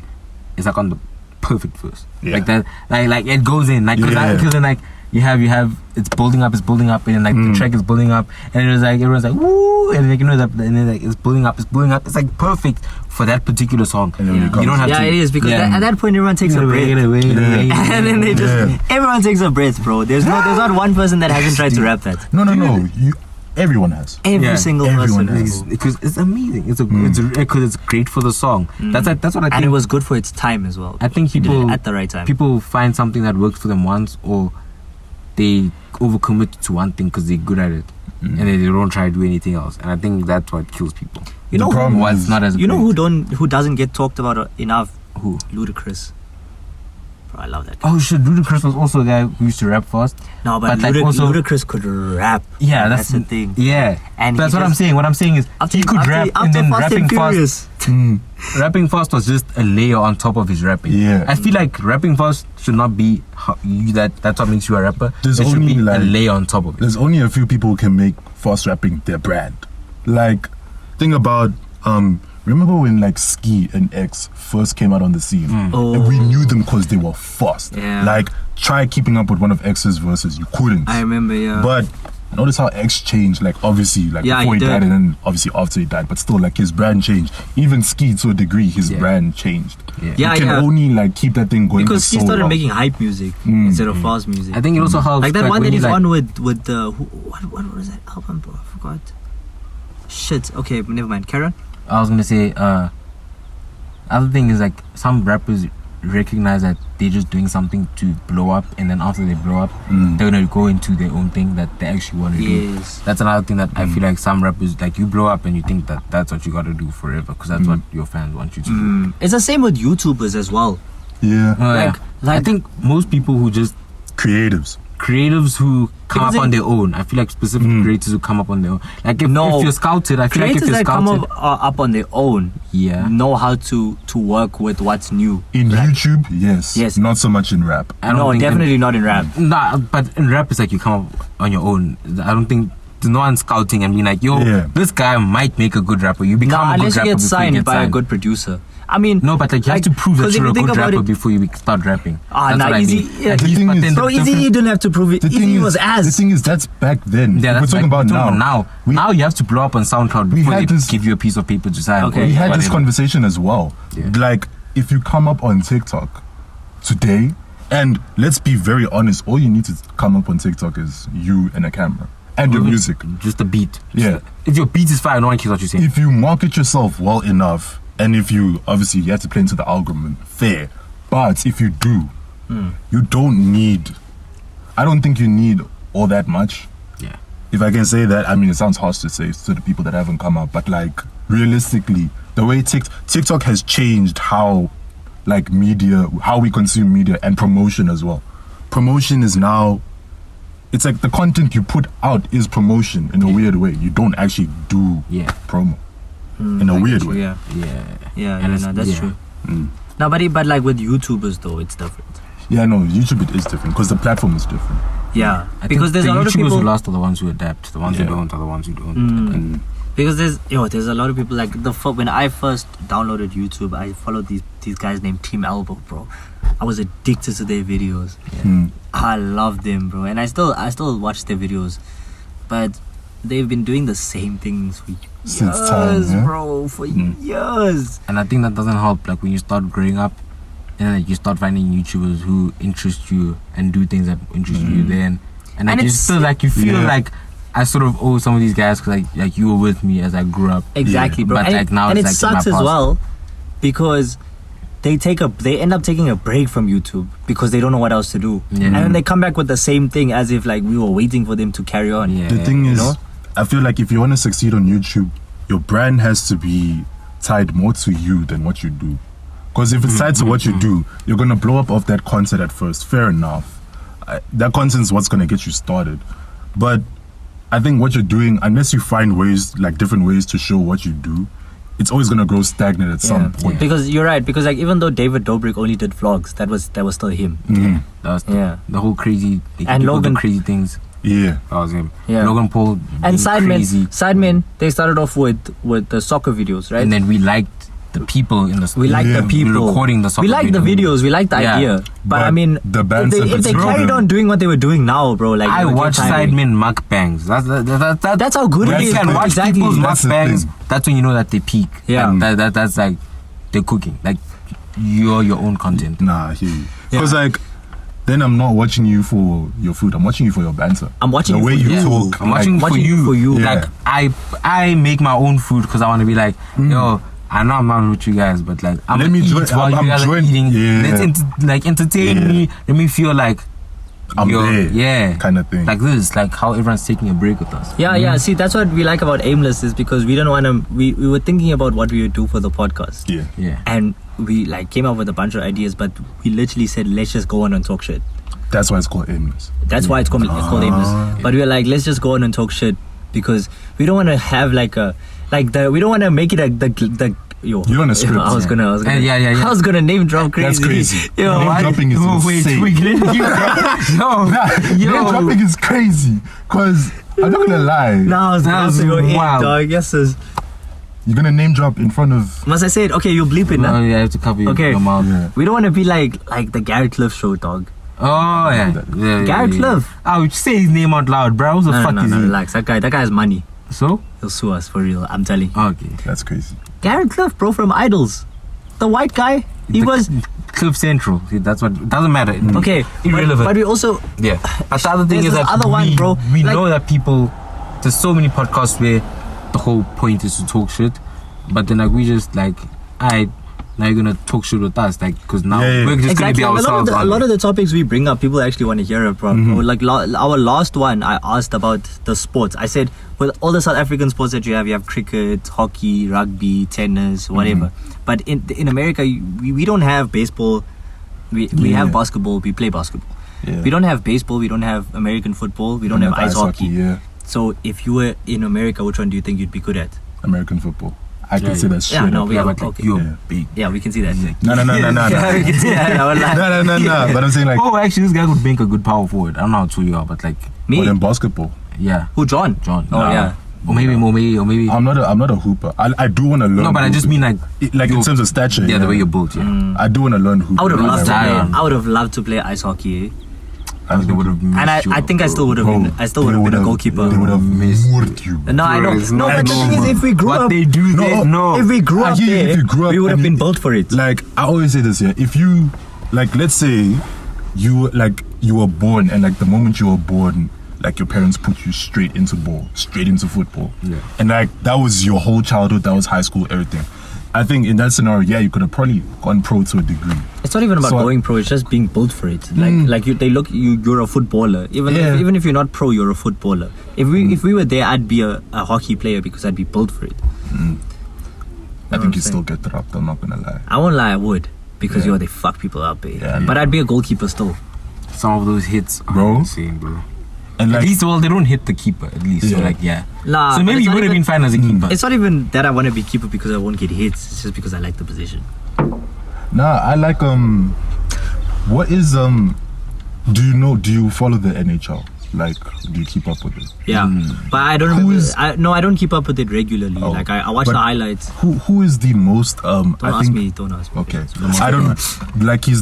it's like on the perfect verse. Yeah. Like that, like it goes in like Yeah. because then like you have it's building up, and then like the track is building up, and it was like everyone's like woo, and like you know that, and then like it's building up. It's like perfect for that particular song. And then when it You don't have Yeah, to. it is because at that point everyone takes a breath. And then they just everyone takes a breath, bro. There's not one person that hasn't tried to rap that. No. Everyone has. Every single everyone person. has. Bro. Because it's amazing. Because it's great for the song. That's what I think. And it was good for its time as well. I think He did it people at the right time. People find something that works for them once, or they overcommit to one thing because they're good at it, and then they don't try to do anything else. And I think that's what kills people. You know The problem Why it's is- not as You know great. who doesn't get talked about enough? Who? Ludacris. Bro, I love that guy. Oh shit! Ludacris was also a guy who used to rap fast. No, but like also Ludacris could rap. yeah, that's the thing. Yeah, And that's he what I'm just- saying. What I'm saying is he could rap, and then rapping fast. Rapping fast was just a layer on top of his rapping. Yeah. I feel like rapping fast should not be that's what makes you a rapper. There's It should only, be a like- layer on top of it. There's only a few people who can make fast rapping their brand. Like, think about remember when like Ski and X first came out on the scene, and we knew them because they were fast. Yeah. Like, try keeping up with one of X's verses, you couldn't. I remember, yeah. But notice how X changed, like obviously, like Yeah, before he he died did. and then obviously after he died, but still like his brand changed. Even Ski to a degree, his Yeah. brand changed. Yeah. Yeah, you can only like keep that thing going because for he so started long. making hype music instead of fast music. I think it also helps. like that one when that you, he's like, on with the what was that album, bro? I forgot. Shit. Okay, never mind. Karen. I was gonna say Other thing is like some rappers recognize that they're just doing something to blow up, and then after they blow up, they're gonna go into their own thing that they actually want to do. Yes. That's another thing that I feel like some rappers, like, you blow up and you think that that's what you gotta do forever because that's what your fans want you to do. It's the same with YouTubers as well. Yeah. Like- I think most people who just creatives who come Because up on their own. I feel like specific creators who come up on their own. Like if you're scouted, I feel like if Creators you're that come scouted, up on their own yeah. know how to work with what's new. In YouTube, yes. Yes. Not so much in rap. I don't No, think definitely not in rap. Nah, but in rap it's like you come up on your own. I don't think there's no one scouting and being like, yo, Yeah. this guy might make a good rapper. You become Nah, a good unless you rapper get before you signed get by a signed. good producer. I mean, No, but like you have to prove that 'cause if you're you a think good about rapper it- before you start rapping. That's nah, what I Easy- mean. yeah. At The least, thing but is- then bro, the Easy difference- didn't have to prove it. The thing Easy is, was ass. the thing is, that's back then. Yeah, We're that's talking like, about we're talking now. now you have to blow up on SoundCloud We before had they this- give you a piece of paper to sign. Okay. or We had this whatever. conversation as well. Yeah. Like, if you come up on TikTok today, and let's be very honest, all you need to come up on TikTok is you and a camera and your Even music. Just a beat. Yeah. If your beat is fire, no one cares what you say. If you market yourself well enough, and if you obviously you have to play into the algorithm, fair. But if you do, you don't need. I don't think you need all that much. Yeah. If I can say that, I mean, it sounds harsh to say to the people that haven't come up, but like realistically, the way TikTok has changed how, like, media, how we consume media and promotion as well. Promotion is now, it's like the content you put out is promotion in a weird way. You don't actually do Yeah. promo in a weird way. Yeah, Yeah. yeah, And it's- no, that's yeah. true. No, but like with YouTubers though, it's different. Yeah, no, YouTube it is different because the platform is different. Yeah, I because think there's the a lot of YouTubers people. who last are the ones who adapt. The ones Yeah. who don't are the ones who don't. Because there's a lot of people like when I first downloaded YouTube, I followed these guys named Team Elbow, bro. I was addicted to their videos. I loved them, bro, and I still watch their videos, but they've been doing the same things for Since years, time, yeah? bro, for years. And I think that doesn't help. Like when you start growing up, and like you start finding YouTubers who interest you and do things that interest you, then and like And you it's- still like you feel Yeah. like I sort of owe some of these guys because like you were with me as I grew up. Exactly, Yeah. bro. But, and like, now and it's, it like, in my sucks as past. well because they end up taking a break from YouTube because they don't know what else to do, Yeah. and then they come back with the same thing as if like we were waiting for them to carry on. Yeah. The thing is, know? I feel like if you want to succeed on YouTube, your brand has to be tied more to you than what you do. Because if it's tied to what you do, you're gonna blow up off that content at first. Fair enough. That content's what's gonna get you started. But I think what you're doing, unless you find ways, like different ways to show what you do, it's always gonna grow stagnant at some point. Because you're right. Because like even though David Dobrik only did vlogs, that was still him. That was Yeah. the whole crazy And people Logan- do crazy things. Yeah. That was him. Yeah. Logan Paul And being crazy. Sidemen, they started off with the soccer videos, right? And then we liked the people in the we like Yeah. the people recording the soccer we like the video. videos, we like the Yeah. idea. But But I mean, the band if said they it's carried broken. on doing what they were doing now, bro, like I it would get watch tiring. Sidemen mukbangs. That's how good When it you is. can bro. watch Exactly. people's That's the mukbangs. thing. That's when you know that they peak. Yeah. And that's like they're cooking. Like you're your own content. Nah, I hear you. Because like, then I'm not watching you for your food. I'm watching you for your banter. I'm watching the you way for you you. talk. I'm like, watching for you. Yeah. Like I make my own food because I want to be like, yo, I know I'm not with you guys, but like I'm Let gonna me eat join- while I'm you guys are join- eating. yeah. Let's entertain Yeah. me. Let me feel like I'm yo, there. yeah, Kind of thing. like this, like how everyone's taking a break with us. Yeah. See, that's what we like about Aimless is because we don't want to. We were thinking about what we would do for the podcast. yeah. Yeah. And we like came up with a bunch of ideas, but we literally said let's just go on and talk shit. That's why it's called aimless. That's why it's called Aimless. But we were like, let's just go on and talk shit because we don't want to have we don't want to make it the yo. You want a script, I was gonna. Yeah. I was gonna name drop crazy. That's crazy. Yo, Name why- dropping is insane. No, Name dropping is crazy. Cause I'm not gonna lie. Now That was it's your head, wild. dog. Yes, sis. You're gonna name drop in front of. Must I say it? Okay, you bleep it now. No, you have to cover Okay. your mouth. Yeah. We don't want to be like the Garrett Cliff show, dog. Oh yeah. Garrett Cliff. Oh, say his name out loud, bro. What the fuck No, is he? relax. That guy has money. So? He'll sue us for real. I'm telling you. Okay. That's crazy. Garrett Cliff, bro, from Idols. The white guy. He The was Cliff Central. See, that's what doesn't matter. okay. Irrelevant. But we also Yeah. But the other thing There's is this that other one, bro. we Like- know that people. There's so many podcasts where the whole point is to talk shit, but then like we just like now you're gonna talk shit with us, like, because now Yeah, yeah. we're just gonna be A lot, ourselves. a lot of the topics we bring up, people actually want to hear it from. Mm-hmm. Like our last one, I asked about the sports. I said, with all the South African sports that you have cricket, hockey, rugby, tennis, whatever. Mm-hmm. But in America, we don't have baseball. We have basketball. We play basketball. Yeah. We don't have baseball. We don't have American football. We don't have ice hockey. Yeah, So if you were in America, which one do you think you'd be good at? American football. I Yeah, can say yeah. that straight Yeah, no, up. we Yeah, are but like, okay. you're Yeah. big. Yeah, we can see that. No. Yeah, we can see that. I would like- No. But I'm saying like, Oh, actually, this guy could make a good power forward. I don't know how tall you are, but like, Me? in basketball. yeah, Who, John? John. Oh, yeah. Or maybe, I'm not a hooper. I do want to learn. No, but I just hooping. mean like in your- terms of stature. yeah, the way you're built. Yeah, I do want to learn hooping. I would have Really loved to play. Zion. I would have loved to play ice hockey. I they would have. And I think I still would have been. I still would have been a goalkeeper. They would have Missed. murdered you. No, I know. Bro, it's No, not but the thing is, normal. if we grew What up, they do, No, they no. if we grew I up hear you, there, if you grew up we would have and been you- built for it. Like I always say this, yeah. If you like, let's say you were born, and like the moment you were born, like your parents put you straight into football, Yeah. and like that was your whole childhood, that was high school, everything. I think in that scenario, yeah, you could have probably gone pro to a degree. It's not even about So- going pro. It's just being built for it. Like you're a footballer. Even Yeah. even if you're not pro, you're a footballer. If we were there, I'd be a hockey player because I'd be built for it. I think you I'm still get dropped. I'm not gonna lie. I won't lie, I would because Yeah. they fuck people up, eh? Yeah, But I'd be a goalkeeper still. Some of those hits are Bro. insane, bro. And At like, least, well, they don't hit the keeper. At least, so Yeah. like, yeah. Nah, So but maybe it's you not would have even- been fine as a keeper. It's not even that I want to be keeper because I won't get hits. It's just because I like the position. nah, I like what is do you follow the NHL? Like, do you keep up with it? Yeah, but I don't. Who is- I don't keep up with it regularly. Oh, Like I watch but the highlights. Who is the most Don't I ask think me. Don't ask me. okay. I don't like he's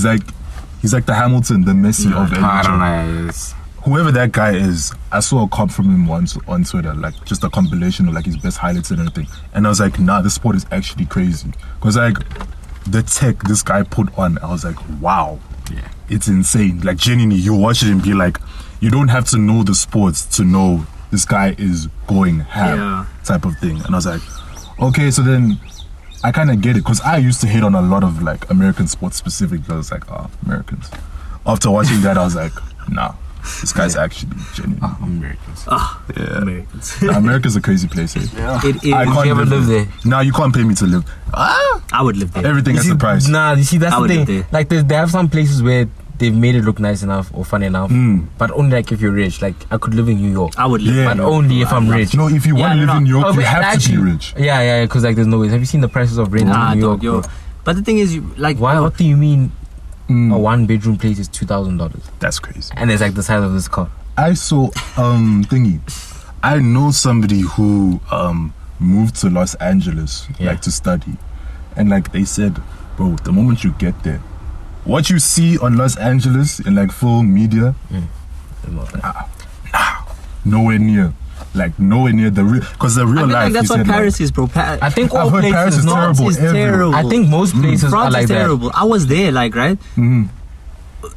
like the Hamilton, the Messi of NHL. I don't know. It's, Whoever that guy is, I saw a comp from him once on Twitter, like just a compilation of like his best highlights and everything. And I was like, nah, this sport is actually crazy. Cause like the tech this guy put on, I was like, wow, yeah. it's insane. Like genuinely, you watch it and be like, you don't have to know the sports to know this guy is going ham Yeah. type of thing. And I was like, okay, so then I kind of get it, because I used to hate on a lot of like American sports specifically. I was like, Americans. After watching that, I was like, nah, this guy's actually genuine. Americans. Yeah. Americans. America's a crazy place. Eh? It is. I Would can't you ever live there? No, you can't pay me to live. I would live there. Everything You has see, a price. Nah, you see, that's I the would live thing. there. Like, they have some places where they've made it look nice enough or fun enough, but only like if you're rich. Like, I could live in New York, I would live Yeah. there. but only if I'm rich. No, if you want to Yeah, live no, in New York, Oh, you but have actually, to be rich. Yeah, because like there's no way. Have you seen the prices of rent Nah, in New York? dog, yo. bro? But the thing is, you like. Why? What do you mean? A 1-bedroom place is $2,000, That's crazy. and it's like the size of this car. I saw thingy. I know somebody who moved to Los Angeles Yeah. like to study, and like they said, bro, the moment you get there, what you see on Los Angeles in like film media, nowhere near the real, because the real I feel life. like that's he what said, Paris is, bro. I think all I've heard places. Paris is no, France terrible is everywhere. terrible. I think most places France are like is that. terrible. I was there, like, right?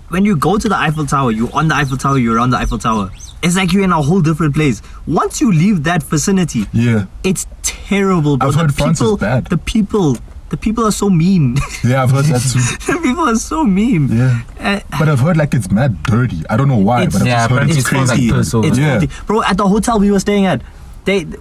When you go to the Eiffel Tower, you're on the Eiffel Tower, you're around the Eiffel Tower. It's like you're in a whole different place. Once you leave that vicinity, Yeah, it's terrible, bro. I've heard France is people, bad. The people are so mean. yeah, I've heard that too. The people are so mean. Yeah, but I've heard like it's mad dirty. I don't know why, It's- but I've Yeah, just heard apparently it's it smells crazy. like piss over It's Yeah. filthy. Bro, at the hotel we were staying at,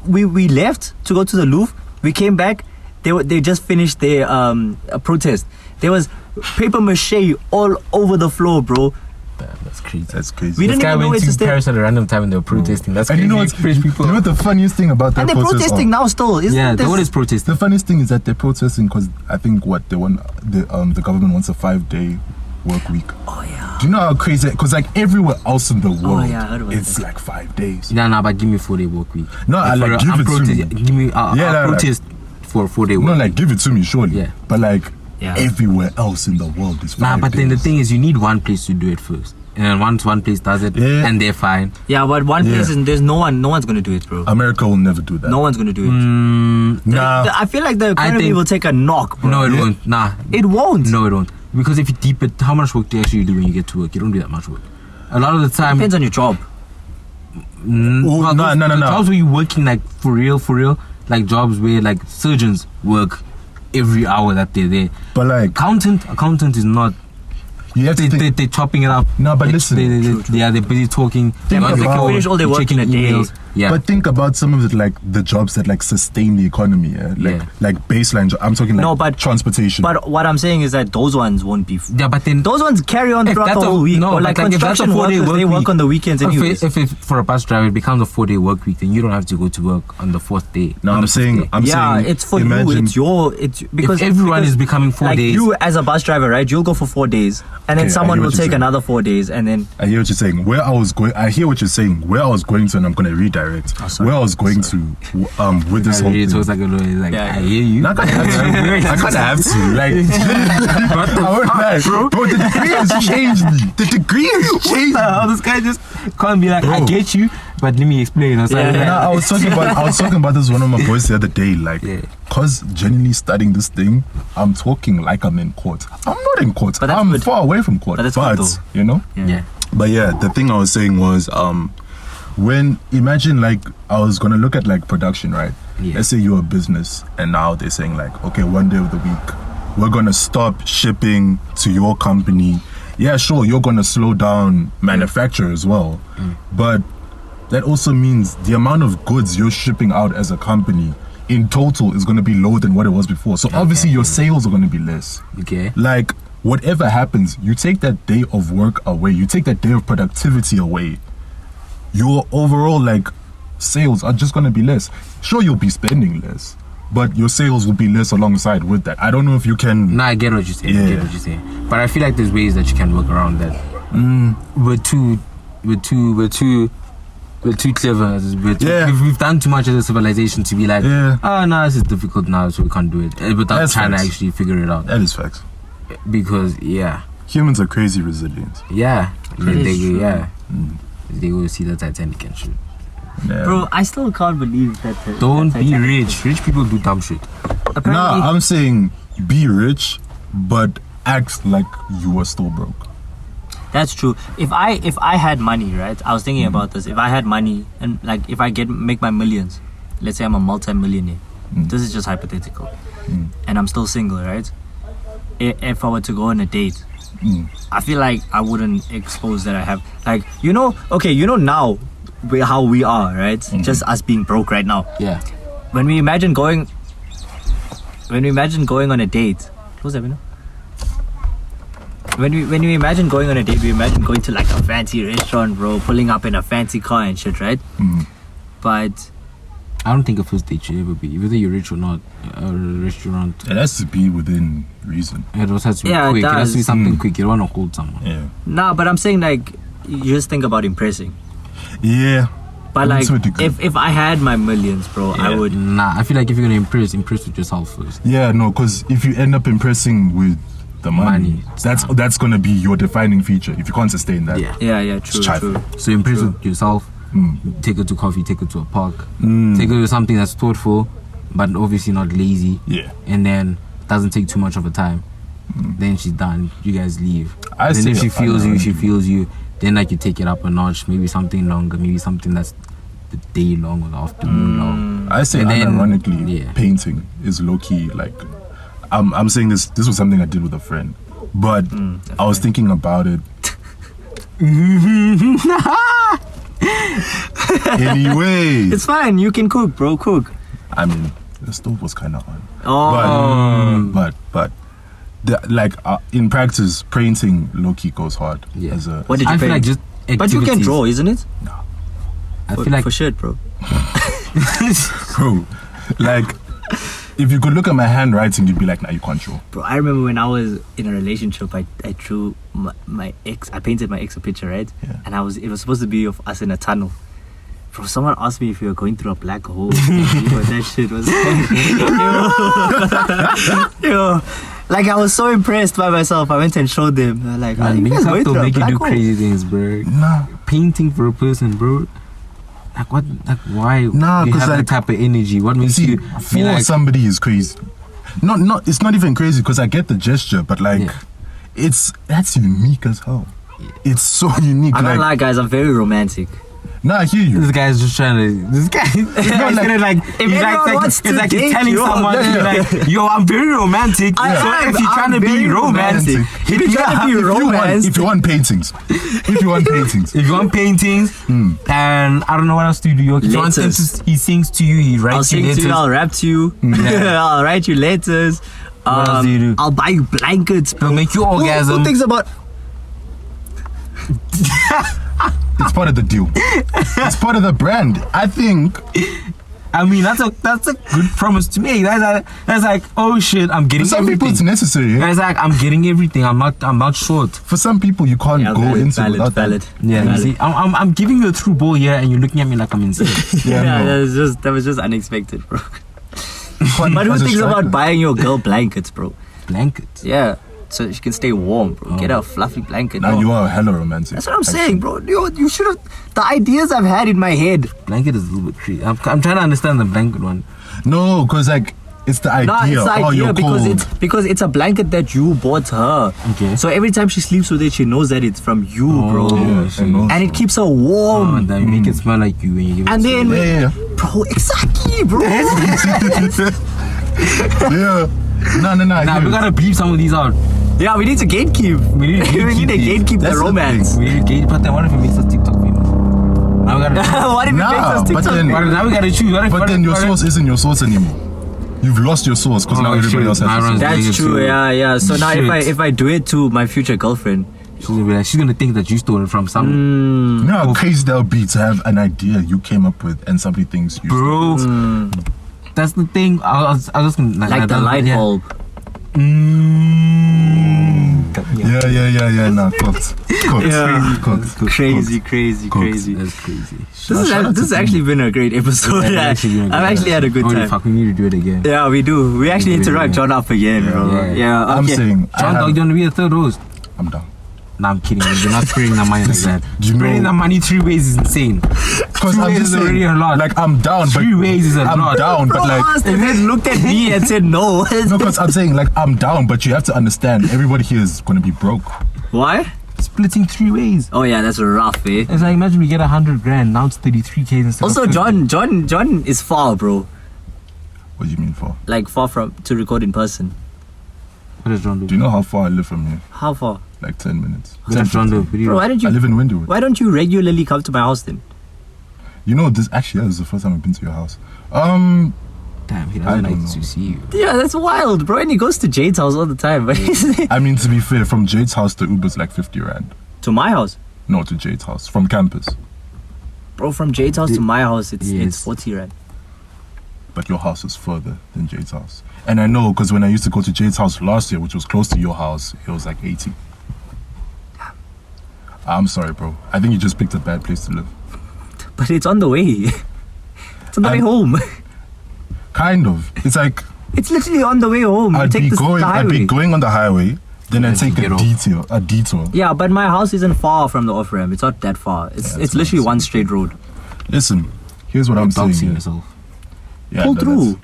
we left to go to the Louvre. We came back. They just finished their a protest. There was paper mache all over the floor, bro. Damn, that's crazy. That's crazy. We This didn't guy even know went where to to stay. Paris at a random time and they were protesting. That's And crazy. you know what's British people. You know what the funniest thing about that And they're protest? protesting now still. Isn't Yeah, this? what is protesting? The funniest thing is that they're protesting because I think what they want the government wants a 5-day work week. Oh yeah. Do you know how crazy? Because like everywhere else in the world, yeah, I heard about it's that. like 5 days. Nah, but give me 4-day work week. No, I like give it to me. Give me Yeah, yeah, like- protest for a 4-day work. No, like give it to me, surely. Yeah. But like Yeah. everywhere else in the world is 5 Nah, but then the days. thing is, you need one place to do it first, and then once one place does it, Yeah. and they're fine. Yeah, but one Yeah. place is there's no one's gonna do it, bro. America will never do that. No one's gonna do it. Nah. I feel like the economy think- will take a knock, bro. No, it Yeah. won't. Nah, It won't. no, it won't. Because if you deep it, how much work do you actually do when you get to work? You don't do that much work. A lot of the time, Depends on your job. Oh, no. Jobs where you're working like for real, like jobs where like surgeons work every hour that they're there. But like, Accountant is not. you have to think. They're chopping it up. No, but listen. They're busy talking. Think Once about- they They can finish all their work checking in a day. emails. Yeah. But think about some of the jobs that like sustain the economy. Like baseline. I'm talking like No, but- transportation. But what I'm saying is that those ones won't be. Yeah, but then Those ones carry on If throughout that's the a- whole week. no, or like but if that's a construction 4-day workers, work they work week- on the weekends anyways. if for a bus driver it becomes a 4-day work week, then you don't have to go to work on the 4th day. no, on I'm the 5th saying. day. I'm yeah, saying. it's for imagine, you. It's because everyone is becoming 4 like days. you as a bus driver, right? You'll go for 4 days, and then Okay, I someone hear will what you're take saying. another 4 days, and then I hear what you're saying. Where I was going, I hear what you're saying. Where I was going to, and I'm going to redirect. sorry. Where I was going to, with this whole Really thing. talks like a lawyer. He's like, Yeah. I hear you. I kind of have to. Like, I won't lie. Bro, the degree has changed me. The degree has changed me. This guy just can't be like, I Bro. get you, but let me explain. I was talking about this with one of my boys the other day. Like, Yeah. cause genuinely studying this thing, I'm talking like I'm in court. I'm not in court. But that's I'm good. far away from court. But that's good though. you know. Yeah. But yeah, the thing I was saying was, when imagine like I was gonna look at like production, right? Yeah. Let's say you're a business, and now they're saying like, okay, one day of the week, we're gonna stop shipping to your company. Yeah, sure, you're gonna slow down manufacture as well, but that also means the amount of goods you're shipping out as a company in total is gonna be lower than what it was before. So obviously your sales are gonna be less. Okay. Like, whatever happens, you take that day of work away, you take that day of productivity away, your overall like sales are just gonna be less. Sure, you'll be spending less, but your sales will be less alongside with that. I don't know if you can. No, I get what you're saying. I Yeah. get what you're saying. But I feel like there's ways that you can work around that. We're too clever. Yeah. We've done too much as a civilization to be like, Yeah. no, this is difficult now, so we can't do it. Without That's trying facts. to actually figure it out. That is facts. Because, yeah. Humans are crazy resilient. Yeah. That is true. They go see the Titanic and shit. Yeah. bro, I still can't believe that. Don't that be Titanic- rich. Rich people do dumb shit. Apparently, Nah, I'm saying be rich, but act like you are still broke. that's true. If I had money, right? I was thinking about this. If I had money and like if I make my millions, let's say I'm a multi-millionaire. This is just hypothetical, and I'm still single, right? If I were to go on a date, I feel like I wouldn't expose that I have like now how we are, right? Just us being broke right now. Yeah. When we imagine going on a date, close that window. When we imagine going on a date, we imagine going to like a fancy restaurant, bro, pulling up in a fancy car and shit, right? But I don't think a first date should ever be, whether you're rich or not, a restaurant. It has to be within reason. It also has to be Yeah, it quick. It has to be does. something quick. You don't want to hold someone. Yeah. nah, but I'm saying like you just think about impressing. Yeah. But like To a degree. if I had my millions, bro, I Yeah. would. Nah, I feel like if you're gonna impress with yourself first. Yeah, no, because if you end up impressing with the money, that's gonna be your defining feature. If you can't sustain that, Yeah. Yeah, true, trifling. true. So impress True. with yourself. Take her to coffee. Take her to a park. Take her to something that's thoughtful, but obviously not lazy. Yeah. And then doesn't take too much of a time. Then she's done. You guys leave. I then say if she a fun feels you, she arrangement. feels you. Then like you take it up a notch. Maybe something longer. Maybe something that's the day long or the afternoon long. I say And then- unironically, yeah. painting is low key. Like, I'm saying this was something I did with a friend, but I was thinking about it. Anyway, It's fine. You can cook, bro. Cook. I mean, the stove was kind of on. Oh, But in practice, painting low key goes hard. Yeah. As a, What did you I feel paint? like just But you can activities. draw, isn't it? I feel like for shit, bro. bro, like, if you could look at my handwriting, you'd be like, nah, you can't draw. Bro, I remember when I was in a relationship, I drew my ex. I painted my ex a picture, right? Yeah. And it was supposed to be of us in a tunnel. Bro, someone asked me if we were going through a black hole. Bro, that shit was yo. Like I was so impressed by myself. I went and showed them. They're like, man, you being guys going subtle through a make you black do hole? crazy things, bro. Nah. Painting for a person, bro. Like what? Like why? Nah, you 'cause have like- that type of energy. What makes See, you for feel like? somebody is crazy. Not. It's not even crazy because I get the gesture, but like, Yeah. that's unique as hell. It's so unique. I'm not Like, lie, guys. I'm very romantic. Nah, I hear you. This guy's just trying to. This guy. It's like he's telling someone, like, yo, I'm very romantic. So if you're trying to be romantic, If you're trying to be If you want paintings. If you want paintings. If you want paintings, and I don't know what else to do. If you want Letters. he sings to you, he I'll writes you sing to letters. you, I'll rap to you, I'll write you letters. What else do you do? I'll buy you blankets, bro. He'll make you orgasm. Who thinks about It's part of the deal. It's part of the brand. I think. I mean, that's a good promise to make. That's like, oh shit, I'm getting For some people, it's everything. necessary. Yeah? That's like, I'm getting everything. I'm not short. For some people, you can't go into it without valid. that. Yeah, you Valid. see, I'm giving you a true ball here, and you're looking at me like I'm insane. Yeah, no. that was just unexpected, bro. Quite But who as a thinks about striker. buying your girl blankets, bro? Blankets. Yeah, so she can stay warm, bro. Get her a fluffy blanket. Now bro. you are hella romantic. That's what I'm saying, bro. You should have. The ideas I've had in my head. Blanket is a little bit crazy. I'm trying to understand the blanket one. No, because like it's the idea. No, it's the Oh, idea you're cold. because it's a blanket that you bought her. Okay. So every time she sleeps with it, she knows that it's from you, bro. Yeah, I see. and also- And it keeps her Oh, warm. and then you make it smell like you when you give it And to then, Yeah. bro, exactly, bro. Yeah. No. Nah, we gotta bleep some of these out. Yeah, we need to gatekeep. We need to we need to gatekeep. gatekeep That's the the romance. We need to gauge, but then what if it makes us TikTok famous? Now we gotta. What if it Nah, makes us but TikTok? then- Now we gotta choose. But then your source isn't your source anymore. You've lost your source because now everybody else has a source. That's true. Yeah. So now Shit. if I do it to my future girlfriend, She's gonna think that you stole it from someone. You know how crazy that would be to have an idea you came up with and somebody thinks you Bro, that's the thing. I was just gonna like the light bulb. Yeah. Nah, cooked. Yeah. Cooked. Crazy. That's crazy. This has actually been a great episode. I've actually had a good Holy time. fuck, we need to do it again. Yeah, we do. We actually need to write John up again, bro. Yeah. Yeah. I'm Okay. saying, John, dog, you wanna be a third host? I'm down. Nah, I'm kidding. You're not spreading that money like that. Do you know- Spreading that money 3 ways is insane. Because 2 I'm ways just is already saying, a lot. like I'm down, but 3 ways is a I'm lot. down, Bro but like asked and then looked at me and said no. no, because I'm saying like I'm down, but you have to understand everybody here is gonna be broke. Why? Splitting 3 ways. Oh yeah, that's rough, eh? It's like, imagine we get 100 grand, now it's 33K instead Also, of 50. John is far, bro. What do you mean for? Like far from to record in person. What does John do? Do you know how far I live from here? How far? Like 10 minutes. What does John do? What do you Bro, do? why don't I you live in Windowwood. why don't you regularly come to my house then? You know this actually this is the first time I've been to your house. Damn, he I doesn't don't like to know. see you. Yeah, that's wild, bro. And he goes to Jade's house all the time. But I mean to be fair, from Jade's house to Uber's like 50 rand. to my house. No, to Jade's house. From campus. Bro, from Jade's house to my house, it's Yes. 40 rand. But your house is further than Jade's house. And I know because when I used to go to Jade's house last year, which was close to your house, it was like 80. I'm sorry, bro. I think you just picked a bad place to live. But it's on the way. It's on the way And- home. Kind of. It's like It's literally on the way home. You I'd take be the going highway. on the highway, then I'd take get off. a detour. Yeah, but my house isn't far from the off ramp. It's not that far. It's Yeah, it's that's literally nice. one straight road. Listen, here's what I'm saying. Doxing here. yourself. Yeah, Pull no, through.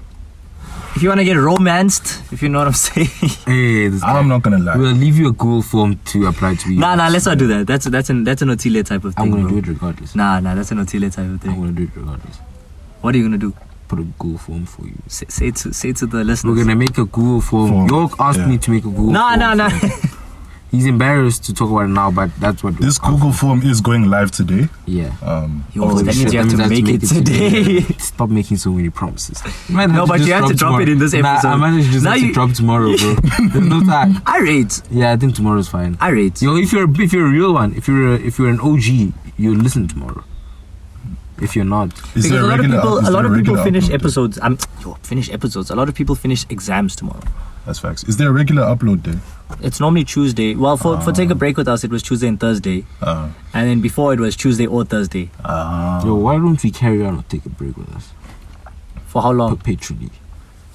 If you wanna get romanced, if you know what I'm saying. Hey, this guy. I'm not gonna lie. We'll leave you a Google form to apply to you. Nah, let's not do that. That's an Otile type of thing. I'm gonna bro. do it regardless. Nah, that's an Otile type of I'm thing. gonna do it regardless. What are you gonna do? Put a Google form for you. Say to the listeners. We're gonna make a Google form. Form, York asked yeah. me to make a Google Nah, form. nah. He's embarrassed to talk about it now, but that's what. This Google form is going live today. Yeah. Yo, Oh, that shit, means you have to make it today. Stop making so many promises. No, but you have to drop it in this episode. Nah, I managed to just Now have to you- drop tomorrow, bro. There's no time. I rate. Yeah, I think tomorrow's fine. I rate. Yo, if you're a real one, if you're an OG, you'll listen tomorrow. If you're not, Is Because there a lot of regular- people, is a there lot of people regular finish upload day? episodes. Finish episodes. A lot of people finish exams tomorrow. That's facts. Is there a regular upload day? It's normally Tuesday. Well, for Take a Break With Us, it was Tuesday and Thursday, Uh, and then before it was Tuesday or Thursday. yo, why don't we carry on or take a break with us? For how long? Perpetually.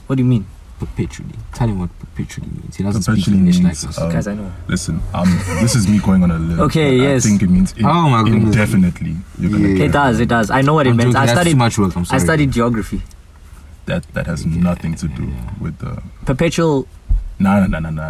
What do you mean? Perpetually. Tell him what perpetually means. He doesn't speak Perpetually English like means, us. Guys, I know. Listen, this is me going on a limb. Okay, but yes. I think it means Oh my goodness. indefinitely. You're gonna Yeah. get It does. It does. I know what it I'm means. joking, I that's studied. too much work. I'm I sorry. studied geography. that has nothing to do with the. Perpetual Nah.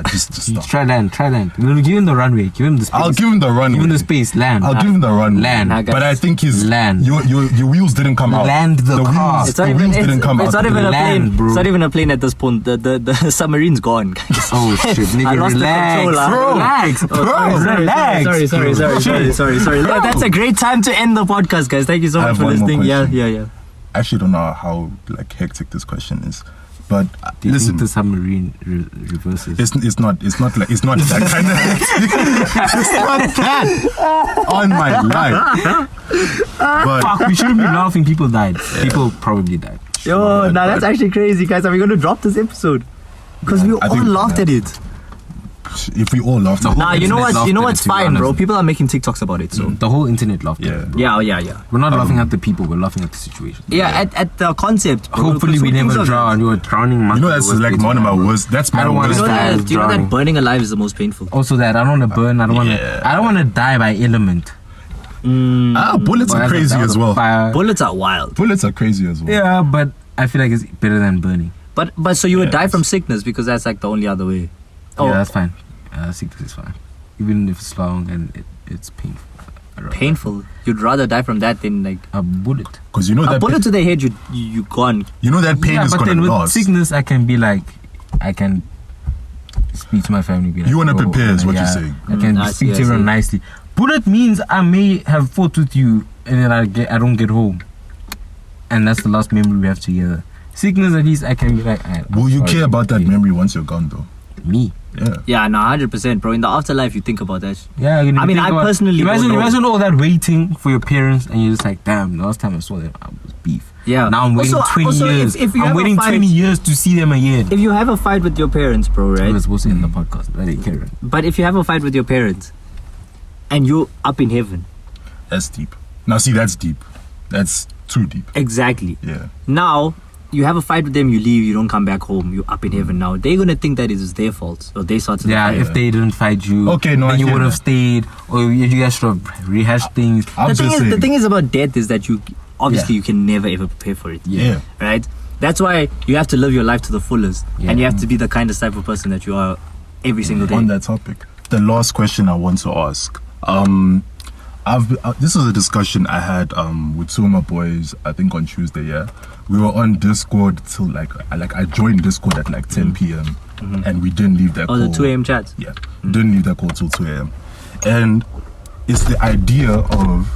Just stop. Try land. No, give him the runway. Give him the space. I'll give him the runway. Give him the space. Land. I'll give him the runway. Land. Nah, guys. But I think his Land. Your wheels didn't come out. Land the car. Wheels, the wheels didn't come out. It's not even a Land, plane. bro. It's not even a plane at this point. The submarine's gone, guys. Oh shit, nigga, I lost relax, the control, bro. Relax, Sorry. That's a great time to end the podcast, guys. Thank you so I much have for one more listening. question. Yeah. I actually don't know how like hectic this question is, but Do you listen, think the submarine reverses? it's not that kind of it's not that on my life. But Fuck, we shouldn't be laughing. People died. People probably died. Yo, nah, that's actually crazy, guys. Are we going to drop this episode? Because we I all think- laughed at it. if we all laughed, The at whole Nah, it, you know internet what? laughed You know at what's it, to be fine, bro. honest. People are making TikToks about it, so. The whole internet laughed Yeah. at it, bro. Yeah. We're not laughing at the people, we're laughing at the situation. Yeah, at the concept. bro, Hopefully because we things never are- drown. You were drowning. you know, that's like one of my worst. That's my I don't wanna worst. You know die. that, do you know drowning. that burning alive is the most painful? Also that I don't want to burn. I don't want to. Yeah. I don't want to die by element. Bullets Well, are that's- crazy that was as a well. fire. Bullets are wild. Bullets are crazy as well. Yeah, but I feel like it's better than burning. But so you would die Yes. from sickness because that's like the only other way. Yeah, that's fine. Sickness is fine, even if it's long and it's painful. I don't know. Painful. You'd rather die from that than like A bullet. Because you know a that bullet to the head. You gone. you know that pain Yeah, is but gonna then with last. sickness, I can be like, I can speak to my family. Be like, You wanna "Oh, prepare is what you're yeah, saying. I can I speak see, to I everyone see. nicely. Bullet means I may have fought with you and then I don't get home, and that's the last memory we have together. Sickness, at least I can be like, "Alright, I'm Will you sorry, care about that okay." memory once you're gone, though? Me. Yeah. Yeah, no, 100%, bro. In the afterlife, you think about that. Yeah, you know, I mean, think I personally don't know. imagine all that waiting for your parents, and you're just like, damn, the last time I saw them, I was beef. Yeah. Now I'm waiting Also- 20 also, years. if you have I'm a waiting fight- 20 years to see them again. If you have a fight with your parents, bro, I right? was supposed to end the podcast, but I didn't care. But if you have a fight with your parents, and you're up in heaven, That's deep. Now, see, that's deep. That's too deep. exactly. Yeah. Now you have a fight with them, you leave, you don't come back home, you're up in heaven. Now they're gonna think that it is their fault, or they started. Yeah, the fight. if they didn't fight you, Okay, no, I then you hear would have that. stayed, or you guys should have rehashed things. I'm The thing just is, saying. the thing is about death is that you obviously Yeah. you can never ever prepare for it. Yeah. Right. That's why you have to live your life to the fullest, Yeah. and you have to be the kind of type of person that you are every single day. On that topic, the last question I want to ask. This was a discussion I had with two of my boys. I think on Tuesday. Yeah, we were on Discord till like I joined Discord at like 10 p.m. and we didn't leave that Oh, call. the 2 a.m. chat. Yeah, didn't leave that call till 2 a.m. And it's the idea of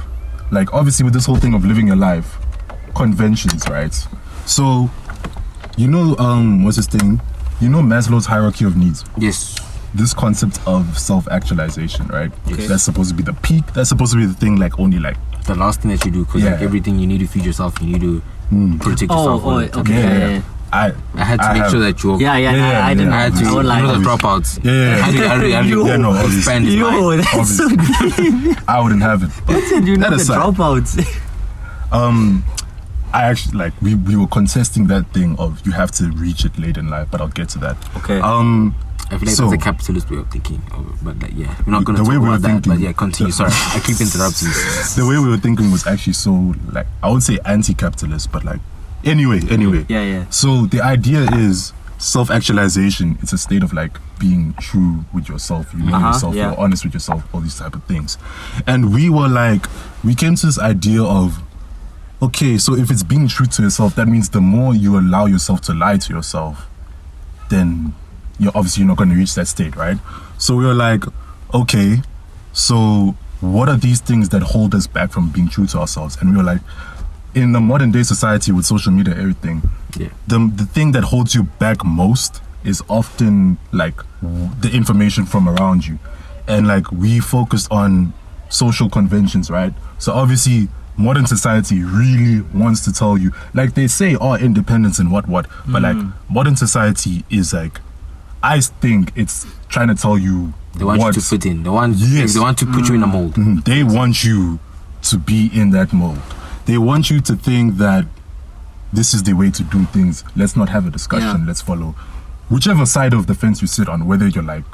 like obviously with this whole thing of living your life, conventions, right? So you know what's this thing? You know Maslow's hierarchy of needs. Yes. This concept of self-actualization, right? Yes. That's supposed to be the peak. That's supposed to be the thing like only like The last thing that you do, because Yeah. like everything you need to feed yourself, you need to protect yourself. all the time. okay. I I had to make have- sure that you. Yeah, Yeah, I didn't. yeah. I had to. I You won't lie. know the dropouts. Yeah. I had Yo. Yeah, no, obviously. expand his mind. Yo, that's so deep. I wouldn't have it. But You know that the aside, dropouts. I actually like we were contesting that thing of you have to reach it late in life, but I'll get to that. Okay. I feel like So- that's a capitalist way of thinking. But like, yeah, we're not going to The talk way we were about that. But thinking- yeah, continue. Sorry, I keep interrupting you. The way we were thinking was actually so like I would say anti-capitalist, but like anyway. Yeah. So the idea is self-actualization. It's a state of like being true with yourself. You know yourself. yeah. You're honest with yourself. All these type of things. And we were like, we came to this idea of, okay, so if it's being true to yourself, that means the more you allow yourself to lie to yourself, then you're obviously not going to reach that state, right? So we were like, okay, so what are these things that hold us back from being true to ourselves? And we were like, in the modern day society with social media, everything, Yeah. the thing that holds you back most is often like the information from around you. And like we focused on social conventions, right? So obviously modern society really wants to tell you, like they say, oh, independence and what, but like modern society is like, I think it's trying to tell you They want you to what's- fit in. They want Yes. They want to put you in a mold. They want you to be in that mold. They want you to think that this is the way to do things. Let's not have a discussion. Yeah. Let's follow whichever side of the fence you sit on, whether you're like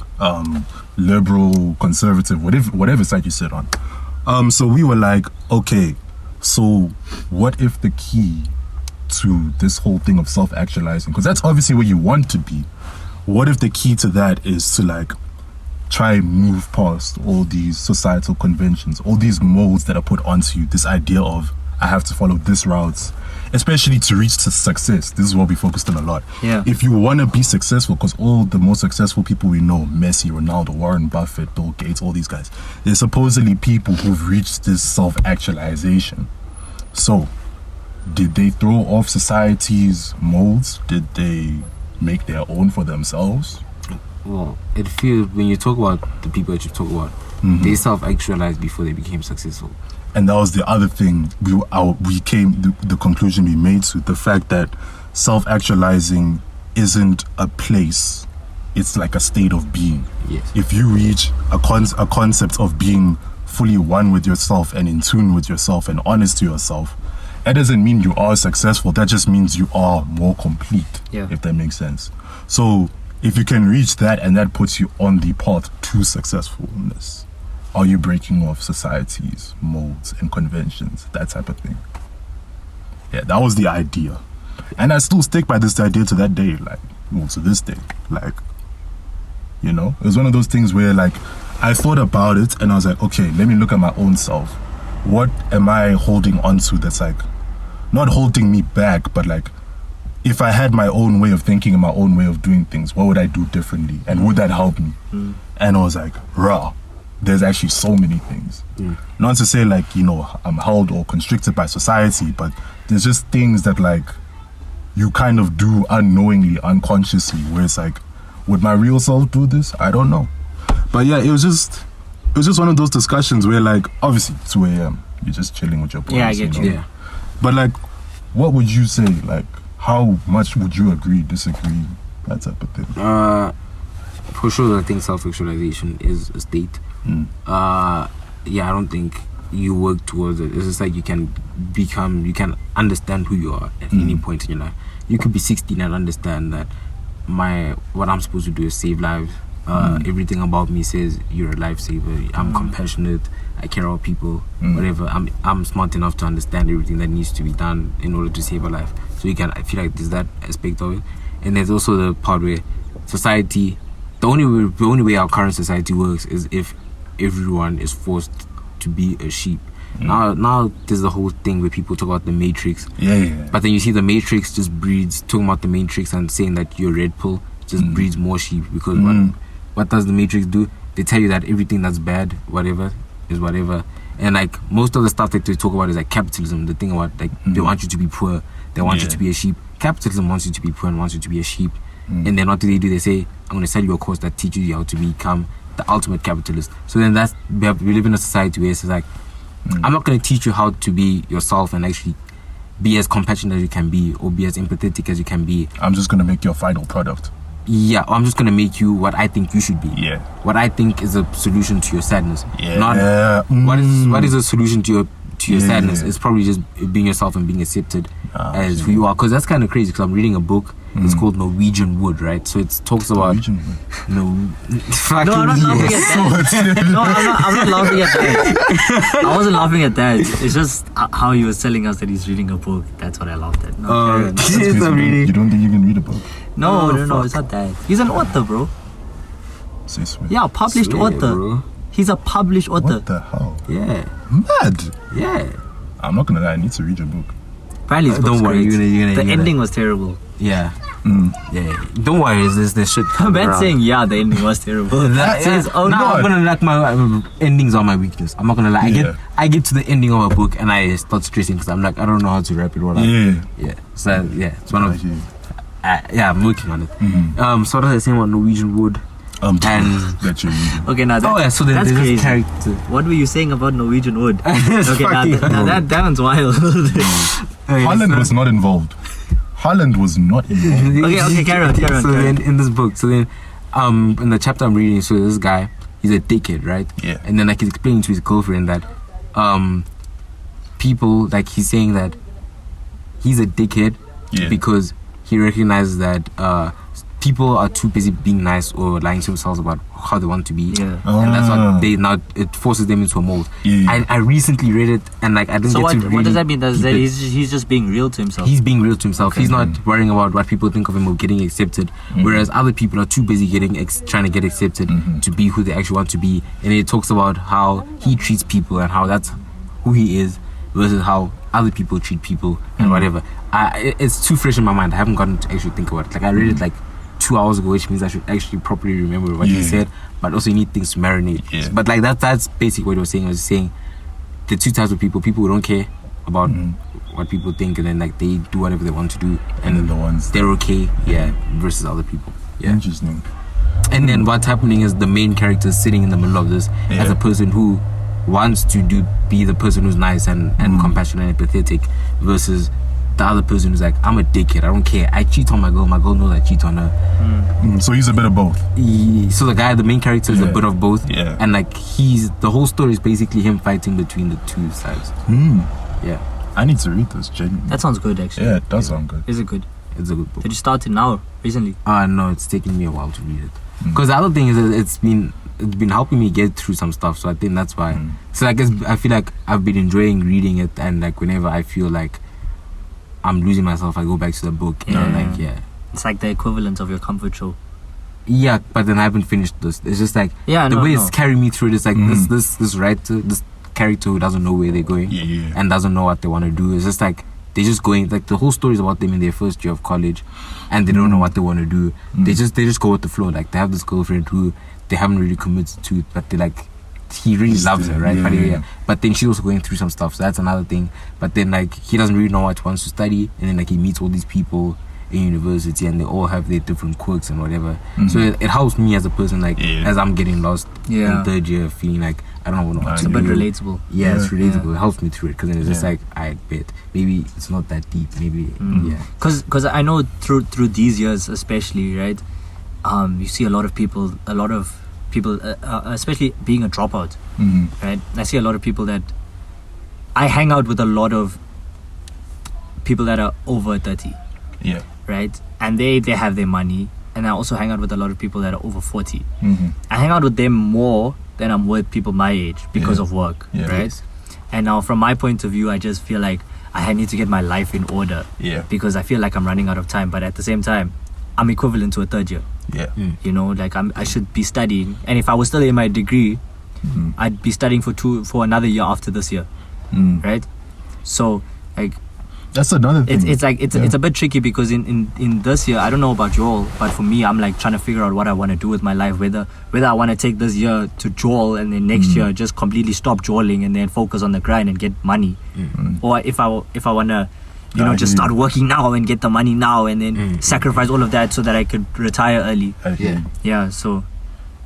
liberal, conservative, whatever side you sit on. So we were like, okay, so what if the key to this whole thing of self-actualizing, because that's obviously where you want to be, what if the key to that is to like try and move past all these societal conventions, all these molds that are put onto you, this idea of I have to follow this route, especially to reach to success. This is what we focused on a lot. Yeah. If you want to be successful, because all the most successful people we know, Messi, Ronaldo, Warren Buffett, Bill Gates, all these guys, they're supposedly people who've reached this self-actualization. So, did they throw off society's molds? Did they make their own for themselves? Well, it feels when you talk about the people that you talk about, they self-actualized before they became successful. And that was the other thing the conclusion we made to, the fact that self-actualizing isn't a place, it's like a state of being. Yes. If you reach a concept of being fully one with yourself and in tune with yourself and honest to yourself, that doesn't mean you are successful. That just means you are more complete, Yeah. if that makes sense. So if you can reach that and that puts you on the path to successfulness, are you breaking off society's molds and conventions, that type of thing? Yeah, that was the idea. And I still stick by this idea to that day, like, well, to this day. Like, you know, it was one of those things where, like, I thought about it and I was like, okay, let me look at my own self. What am I holding on to that's, like, not holding me back, but, like, if I had my own way of thinking and my own way of doing things, what would I do differently? And would that help me? And I was like, raw. There's actually so many things. Not to say like, you know, I'm held or constricted by society, but there's just things that like you kind of do unknowingly, unconsciously, where it's like, would my real self do this? I don't know. But yeah, it was just one of those discussions where like, obviously 2 a.m. you're just chilling with your boys. Yeah, I get you. Yeah. But like, what would you say? Like, how much would you agree, disagree, that type of thing? For sure, I think self-actualization is a state. Yeah, I don't think you work towards it. It's just like you can understand who you are at any point in your life. You could be 16 and understand that what I'm supposed to do is save lives. Everything about me says you're a lifesaver. I'm compassionate. I care about people. Whatever. I'm smart enough to understand everything that needs to be done in order to save a life. So I feel like there's that aspect of it, and there's also the part where society. The only way our current society works is if everyone is forced to be a sheep. Now there's the whole thing where people talk about the Matrix. Yeah. But then you see the Matrix just breeds, talking about the Matrix and saying that your red pill just breeds more sheep. Because what does the Matrix do? They tell you that everything that's bad, whatever, is whatever. And like most of the stuff that they talk about is like capitalism. The thing about like they want you to be poor, they want you to be a sheep. Capitalism wants you to be poor and wants you to be a sheep. And then what do? They say, I'm going to sell you a course that teaches you how to become the ultimate capitalist. So then we live in a society where it's like, I'm not going to teach you how to be yourself and actually be as compassionate as you can be or be as empathetic as you can be. I'm just going to make your final product. Yeah, or I'm just going to make you what I think you should be. Yeah. What I think is a solution to your sadness. Yeah. Not what is a solution to your sadness. Yeah. It's probably just being yourself and being accepted as who you are. Because that's kind of crazy, because I'm reading a book. It's called Norwegian Wood, right? So it talks about No, I'm not laughing at that. No, I'm not laughing at that. I wasn't laughing at that. It's just how he was telling us that he's reading a book. That's what I laughed at. No, You don't think you can read a book? no, it's not that. He's an author, bro. Say swear. Yeah, published Swear, author. bro. He's a published author. What the hell? Yeah. Mad. Yeah. I'm not gonna lie, I need to read your book. Apparently, his Don't book's worry, great. you're gonna The get ending was terrible. Yeah. Yeah. Don't worry, there's shit. Ben saying, yeah, the ending was terrible. That's his own. Now I'm gonna like my endings are my weakness. I'm not gonna lie. Yeah. I get to the ending of a book and I start stressing because I'm like, I don't know how to wrap it all up. Yeah. So yeah, it's one of. Actually, I'm working on it. So what was I saying about Norwegian Wood? And that you're reading. Okay, now that, so then that's there's crazy. this character. What were you saying about Norwegian Wood? It's Okay, fucking- now that one's wild. Holland was not involved. Holland was not involved. Okay, carry on. So then in this book, in the chapter I'm reading, so this guy, he's a dickhead, right? Yeah. And then like he's explaining to his girlfriend that people, like he's saying that he's a dickhead Yeah. because he recognizes that people are too busy being nice or lying to themselves about how they want to be. Yeah. And that's what they now, it forces them into a mold. Yeah. I recently read it and like I didn't So get what, to really what does that mean? Does keep that it. he's just being real to himself? He's being real to himself. He's not worrying about what people think of him or getting accepted. Whereas other people are too busy trying to get accepted to be who they actually want to be. And it talks about how he treats people and how that's who he is versus how other people treat people and whatever. It's too fresh in my mind. I haven't gotten to actually think about it. Like I read it like 2 hours ago, which means I should actually properly remember what he said. But also you need things to marinate. Yeah. But like that's basically what he was saying. He was saying the two types of people who don't care about what people think, and then like they do whatever they want to do, And then the ones they're okay, versus other people. Yeah. Interesting. And then what's happening is the main character is sitting in the middle of this as a person who wants to be the person who's nice and compassionate and empathetic, versus the other person who's like, I'm a dickhead, I don't care, I cheat on my girl knows I cheat on her. So he's a bit of both. So the main character is a bit of both. Yeah. And like the whole story is basically him fighting between the two sides. Yeah. I need to read this, genuinely. That sounds good, actually. Yeah, it does sound good. Is it good? It's a good book. Did you start it now, recently? No, it's taken me a while to read it. Because the other thing is that it's been helping me get through some stuff, so I think that's why. So I guess I feel like I've been enjoying reading it, and like whenever I feel like I'm losing myself, I go back to the book and It's like the equivalent of your comfort show. Yeah, but then I haven't finished this. It's just like Yeah, the no, way no. it's carrying me through it is like this writer, this character who doesn't know where they're going and doesn't know what they want to do. It's just like they're just going, like the whole story is about them in their first year of college and they don't know what they want to do. They just go with the flow. Like they have this girlfriend who they haven't really committed to, but they like, he really loves her, right? But then she's also going through some stuff, so that's another thing. But then like he doesn't really know what he wants to study, and then like he meets all these people in university and they all have their different quirks and whatever. So it helps me as a person, like as I'm getting lost in third year, feeling like I don't know what It's to a bit do. relatable. Yeah, it's relatable. It helps me through it because then it's just like, I bet maybe it's not that deep. Maybe Because I know through these years especially, right? You see a lot of people, especially being a dropout, right? I see a lot of people that I hang out with a lot of people that are over 30, Yeah. right? And they have their money, and I also hang out with a lot of people that are over 40. I hang out with them more than I'm with people my age because of work, right? And now from my point of view, I just feel like I need to get my life in order because I feel like I'm running out of time. But at the same time, I'm equivalent to a third year. You know, like I should be studying, and if I was still in my degree, I'd be studying for another year after this year, right? So like That's another thing. it's like it's a bit tricky because in this year, I don't know about Joel, but for me, I'm like trying to figure out what I want to do with my life, whether I want to take this year to Joel and then next year just completely stop joeling and then focus on the grind and get money, or if I want to just start working now and get the money now and then sacrifice all of that so that I could retire early.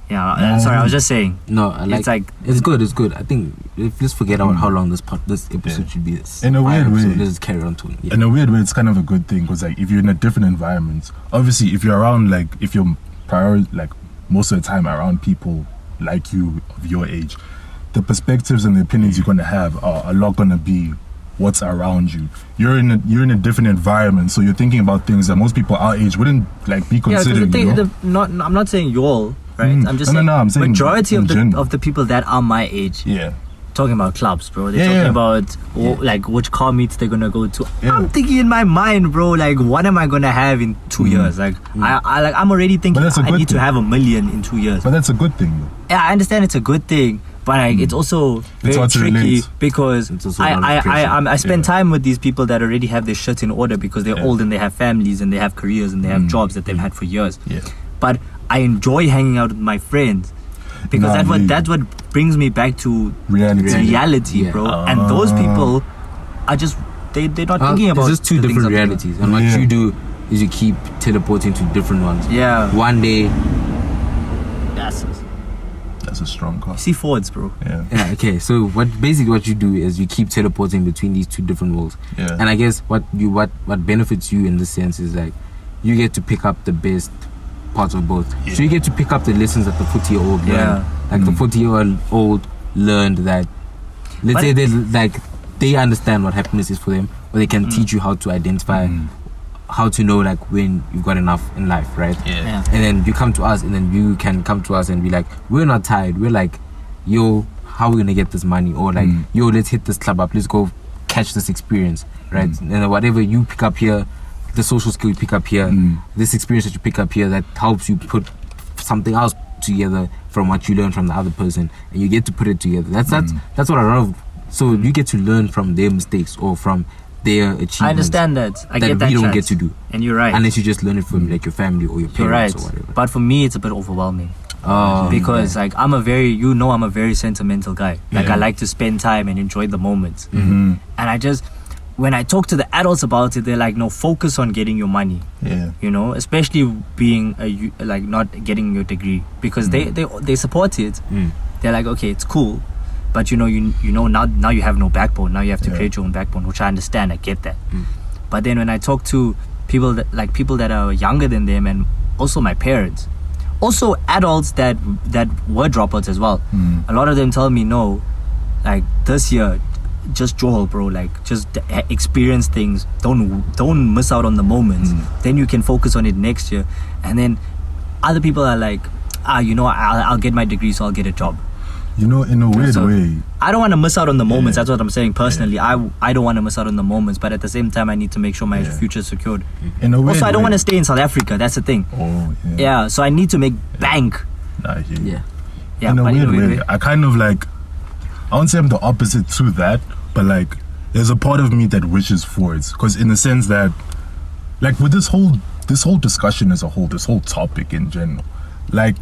Sorry, I was just saying. No, I like. It's like it's good. I think let's forget about how long this episode should be. In a weird way. Let's carry on to it. In a weird way, it's kind of a good thing because like if you're in a different environment, obviously if you're around if you're most of the time around people like you of your age, the perspectives and the opinions you're gonna have are a lot gonna be what's around you. You're in a different environment, so you're thinking about things that most people our age wouldn't be considering. I'm not saying you all, right? I'm just saying, I'm saying majority in general. of the people that are my age. Talking about clubs, bro. They're talking about like which car meets they're gonna go to. I'm thinking in my mind, bro, like what am I gonna have in 2 years? Like I'm already thinking I need to have $1 million in 2 years. But that's a good thing though. Yeah, I understand it's a good thing, but like it's also very tricky because I spend time with these people that already have their shit in order because they're old and they have families and they have careers and they have jobs that they've had for years. But I enjoy hanging out with my friends because that's what brings me back to reality, bro. And those people are just they're not thinking about. There's just two the things different I'm realities, and what you do is you keep teleporting to different ones. One day. That's a strong call. See forwards, bro. Okay. So what you do is you keep teleporting between these two different worlds. And I guess what benefits you in this sense is like you get to pick up the best parts of both. So you get to pick up the lessons that the 40-year-old learned. Like the 40-year-old learned that, let's say they understand what happiness is for them, or they can teach you how to identify how to know like when you've got enough in life, right? Yeah. And then you come to us, and then you can come to us and be like, we're not tired. We're like, yo, how are we gonna get this money? Or like, yo, let's hit this club up. Let's go catch this experience, right? And then whatever you pick up here, the social skill you pick up here, this experience that you pick up here, that helps you put something else together from what you learn from the other person, and you get to put it together. That's what I love. So you get to learn from their mistakes or from their achievements. I understand that. I get that. we don't Chance. get to do. And you're right. Unless you just learn it from like your family or your You're right. parents or whatever. But for me, it's a bit overwhelming. Oh, Because like I'm a very sentimental guy. Like I like to spend time and enjoy the moments. And I just, when I talk to the adults about it, they're like, no, focus on getting your money. Yeah. You know, especially being like not getting your degree, because they support it. They're like, okay, it's cool, but you know now you have no backbone. Now you have to create your own backbone, which I understand. I get that. But then when I talk to people that are younger than them, and also my parents, also adults that were dropouts as well, a lot of them tell me, no, like this year, just Johol, bro, like just experience things, don't miss out on the moments, then you can focus on it next year. And then other people are like, I'll get my degree, so I'll get a job. You know, in a weird So, way. I don't want to miss out on the moments. Yeah. That's what I'm saying personally. I don't want to miss out on the moments, but at the same time I need to make sure my future is secured. In a weird Also, I don't way. want to stay in South Africa. That's the thing. Oh, yeah. Yeah, so I need to make bank. Nah, I hear you. Yeah, In a but weird anyway, way, I kind of like, I won't say I'm the opposite to that, but like, there's a part of me that wishes for it. Because in the sense that, like with this whole discussion as a whole, this whole topic in general, like,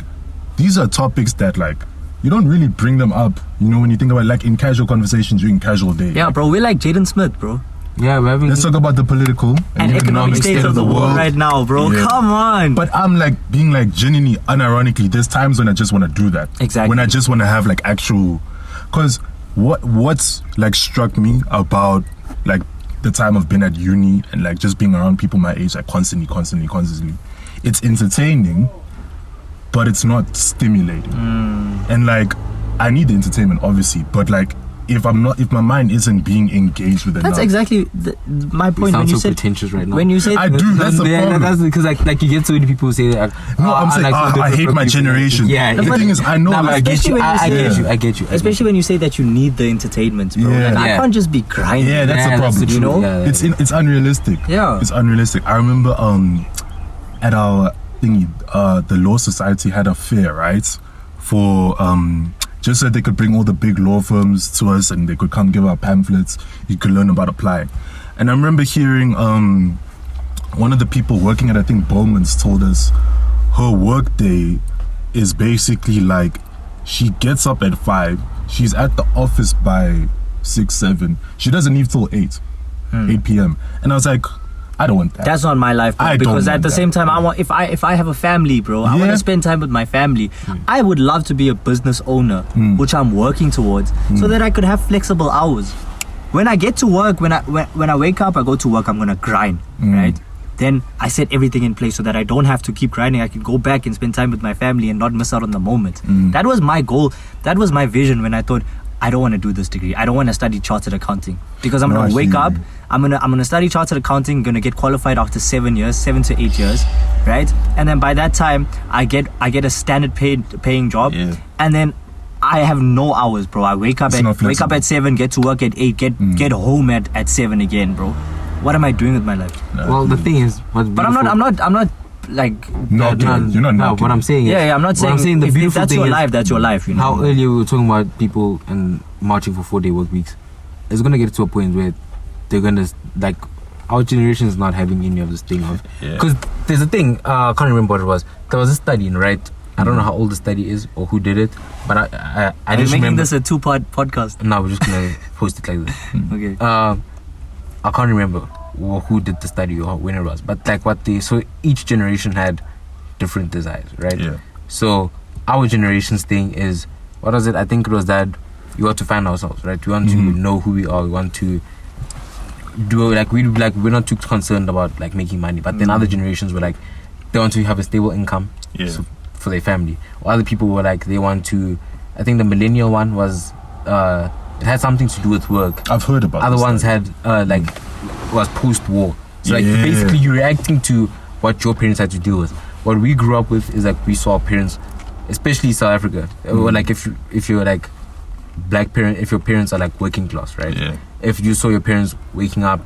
these are topics that like, you don't really bring them up, you know, when you think about like in casual conversations during casual day. yeah, bro, we're like Jaden Smith, bro. Yeah, we're having. Let's talk about the political And economic state of the world right now, bro. Yeah. Come on. But I'm like being like genuinely, unironically, there's times when I just want to do that. Exactly. When I just want to have like actual, because what's like struck me about like the time I've been at uni and like just being around people my age, like constantly, it's entertaining, but it's not stimulating. And like I need the entertainment obviously, but like if my mind isn't being engaged with it, That's exactly my You point when sound you so said pretentious right now. when you said I do. That's the problem. That's because like you get so many people who say that. No, I'm saying I hate my generation. Yeah, the thing is, I know. Nah, but I like, get you. Especially when I get you. especially when you say that you need the entertainment, bro. Yeah. Like, I Yeah. can't just be grinding. yeah, that's the problem. you know? It's unrealistic. Yeah. It's unrealistic. I remember at our thingy, the Law Society had a fair, right? For just so they could bring all the big law firms to us and they could come give out pamphlets. You could learn about applying. And I remember hearing one of the people working at, I think, Bowman's told us her work day is basically like she gets up at 5, she's at the office by 6, 7. She doesn't leave till 8 p.m. And I was like, I don't want that. That's not my life, bro. I don't Because at want the that. same time, I want if I have a family, bro, I want Yeah. to spend time with my family. I would love to be a business owner, which I'm working towards, so that I could have flexible hours. When I get to work, when I wake up, I go to work. I'm gonna grind, right? Then I set everything in place so that I don't have to keep grinding. I can go back and spend time with my family and not miss out on the moment. That was my goal. That was my vision when I thought, I don't want to do this degree. I don't want to study chartered accounting because I'm No, gonna I wake see. up. I'm gonna study chartered accounting. Gonna get qualified after 7 to 8 years, right? And then by that time, I get a standard paying job, Yeah. and then I have no hours, bro. I wake up It's not at flexible. 7, get to work at 8, get home at 7 again, bro. What am I doing with my life? Well, the thing is, But I'm not like. No, you're not No, knocking what I'm it. saying is, Yeah, I'm not what saying. I'm saying the if beautiful that's thing your is life. That's your life, you know. how earlier we were talking about people and marching for 4-day work weeks. It's gonna get to a point where they're gonna like our generation is not having any of this thing of because there's a thing. I can't remember what it was. There was a study, right? I don't know how old the study is or who did it, but I Are you just making remember. this a 2-part podcast? No, we're just gonna post it like this. Okay. I can't remember who did the study or when it was, but like so each generation had different desires, right? Yeah. So our generation's thing is, what was it? I think it was that we want to find ourselves, right? We want to know who we are. We want to do we're not too concerned about like making money. But then other generations were like, they want to have a stable income for their family. Or other people were like, they want to. I think the millennial one was it had something to do with work. I've heard about Other this ones study. had was post-war, So like Yeah. basically you're reacting to what your parents had to deal with. What we grew up with is like we saw our parents, especially South Africa, or like if you're like black parent, if your parents are like working class, right? Yeah. If you saw your parents waking up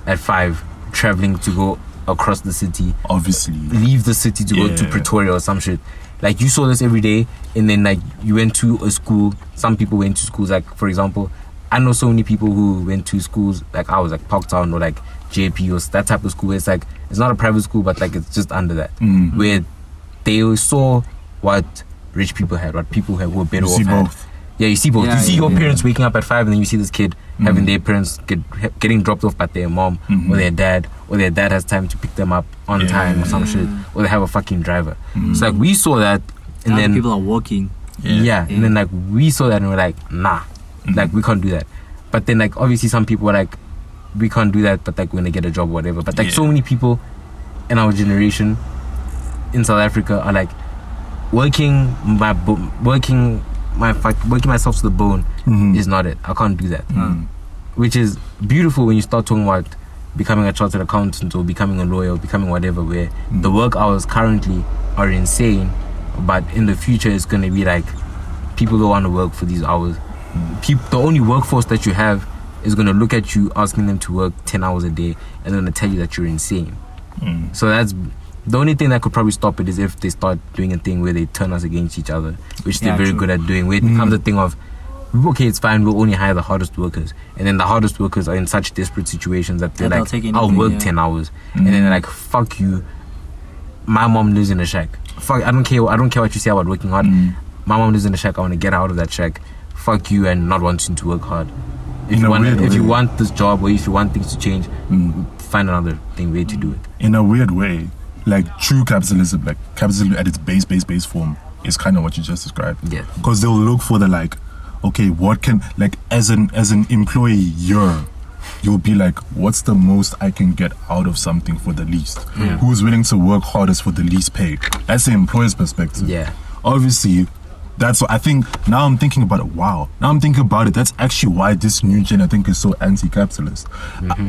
at 5, traveling to go across the city, Obviously. leave the city to go to Yeah. Pretoria or some shit. Like you saw this every day, and then like you went to a school. Some people went to schools, like for example, I know so many people who went to schools like I was like Parktown or like JP or that type of school. Where it's like it's not a private school, but like it's just under that, where they saw what rich people had, what people who were better You off see had. both. Yeah, you see both. Yeah, you see yeah, your yeah. parents waking up at 5, and then you see this kid having their parents getting dropped off by their mom or their dad has time to pick them up on time or some shit, or they have a fucking driver. So like we saw that, and Other then people are walking. yeah, and then like we saw that and we're like, nah, like we can't do that. But then like obviously some people were like, we can't do that, but like when they get a job or whatever. But like so many people in our generation in South Africa are like working myself to the bone is not it. I can't do that. Which is beautiful when you start talking about becoming a chartered accountant or becoming a lawyer or becoming whatever, where the work hours currently are insane, but in the future it's going to be like people don't want to work for these hours. The only workforce that you have is going to look at you asking them to work 10 hours a day and then tell you that you're insane. So that's the only thing that could probably stop it, is if they start doing a thing where they turn us against each other, which they're very true. good at doing, where it becomes a thing of, okay, it's fine, we'll only hire the hardest workers, and then the hardest workers are in such desperate situations that they're That they'll like, take I'll anything, work yeah. 10 hours and then they're like, fuck you, my mom lives in a shack, fuck, I don't care what you say about working hard. My mom lives in a shack, I want to get out of that shack, fuck you, and not wanting to work hard. If you want this job, or if you want things to change, find another way to do it. In a weird way, like true capitalism, like capitalism at its base form, is kind of what you just described. Yeah. Because they'll look for the like, okay, what can, like as an employee, you'll be like, what's the most I can get out of something for the least? Who's willing to work hardest for the least pay? That's the employer's perspective. Yeah. Obviously, that's what I think. Now I'm thinking about it. Wow. Now I'm thinking about it. That's actually why this new gen, I think, is so anti-capitalist.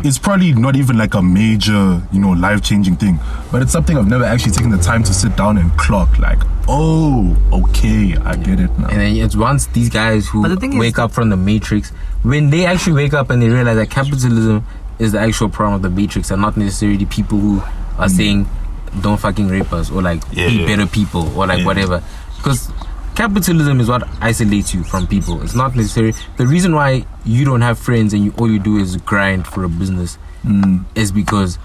It's probably not even like a major, life-changing thing, but it's something I've never actually taken the time to sit down and clock. Like, oh, okay, I get it now. And then it's once these guys who But the thing is- wake up from the matrix, when they actually wake up and they realize that capitalism is the actual problem of the matrix, and not necessarily people who are saying don't fucking rape us, or like be better people, or like whatever. Because capitalism is what isolates you from people. It's not necessarily the reason why you don't have friends and all you do is grind for a business is because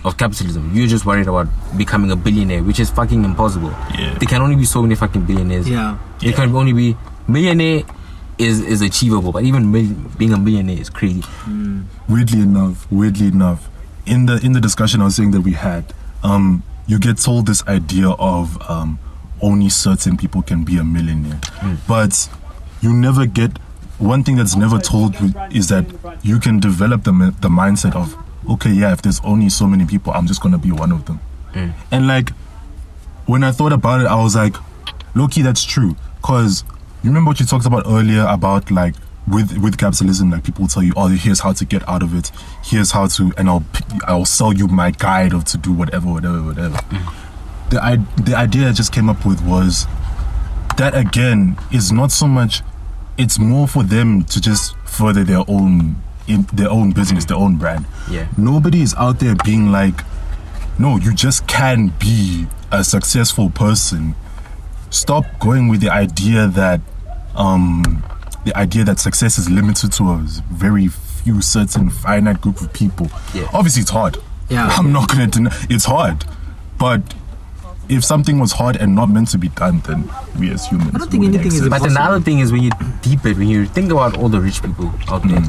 of capitalism. You're just worried about becoming a billionaire, which is fucking impossible. Yeah. There can only be so many fucking billionaires. Yeah. There can only be millionaire is achievable, but even being a millionaire is crazy. Weirdly enough, in the discussion I was saying that we had, you get told this idea of only certain people can be a millionaire, but you never get, one thing that's never told you is that you can develop the mindset of, okay, yeah, if there's only so many people, I'm just gonna be one of them. And like, when I thought about it, I was like, low-key, that's true. Cause you remember what you talked about earlier about like with capitalism, like people tell you, oh, here's how to get out of it, here's how to, and I'll sell you my guide of to do whatever. The idea I just came up with was that, again, is not so much, it's more for them to just further their own business, their own brand. Yeah. Nobody is out there being like, no, you just can be a successful person. Stop going with the idea that success is limited to a very few certain finite group of people. Yeah. Obviously it's hard. Yeah. I'm not gonna deny it's hard. But if something was hard and not meant to be done, then we as humans, I don't think wouldn't anything is accept But then the other thing is, when you deep it, when you think about all the rich people out there,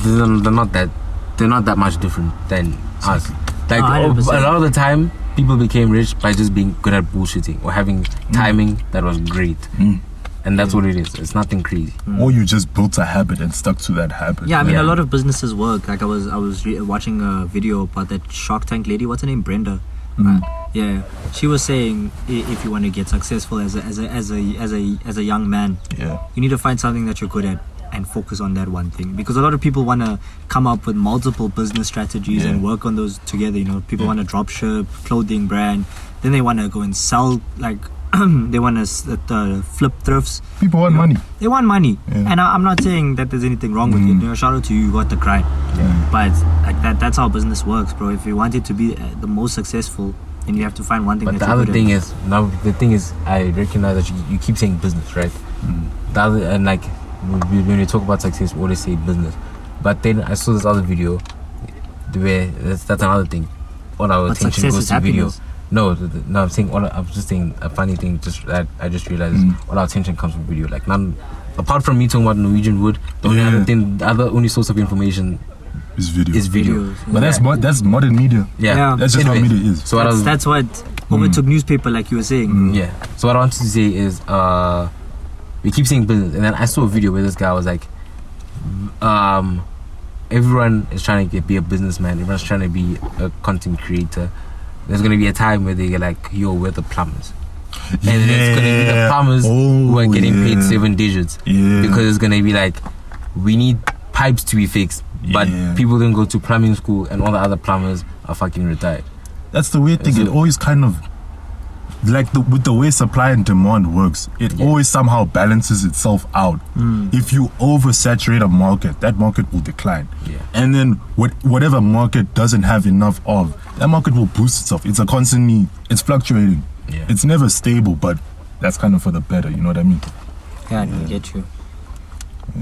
they're not that much different than us. Like No, a 100%. lot of the time, people became rich by just being good at bullshitting or having timing that was great, and that's what it is. It's nothing crazy. or you just built a habit and stuck to that habit. Yeah, I mean, Yeah. a lot of businesses work. Like I was watching a video about that Shark Tank lady. What's her name? Brenda. Yeah, she was saying if you want to get successful as a young man, Yeah. you need to find something that you're good at and focus on that one thing, because a lot of people want to come up with multiple business strategies and work on those together. You know, people want to drop ship, clothing brand, then they want to go and sell, like they want to flip thrifts. People want money. They want money, Yeah. and I'm not saying that there's anything wrong with it. You know, shout out to you got the grind. But like that's how business works, bro. If you want it to be the most successful, then you have to find one thing. But that's the other good thing at. is, now the thing is, I recognize that you keep saying business, right? The other, and like when we talk about success, we always say business. But then I saw this other video where that's another thing. All our But attention success goes is to video. happiness. No, I'm saying I'm just saying a funny thing. Just that I just realized all our attention comes from video. Like none, apart from me talking about Norwegian wood, the only other thing, the other only source of information It's video. is video. Videos, But that's modern media. Yeah. That's just how Anyway, media is. So what I was, That's what overtook newspaper, like you were saying. yeah. So what I wanted to say is, we keep saying business, and then I saw a video where this guy was like, everyone is trying to be a businessman. Everyone's trying to be a content creator. There's gonna be a time where they get like, yo, we're the plumbers. And then it's gonna be the plumbers who are getting paid 7 digits. Yeah. Because it's gonna be like, we need pipes to be fixed. But Yeah. people didn't go to plumbing school, and all the other plumbers are fucking retired. That's the weird thing. So- It always kind of like with the way supply and demand works, it always somehow balances itself out. If you oversaturate a market, that market will decline. Yeah. And then whatever market doesn't have enough of, that market will boost itself. It's fluctuating. Yeah. It's never stable, but that's kind of for the better. You know what I mean? Yeah, I get you.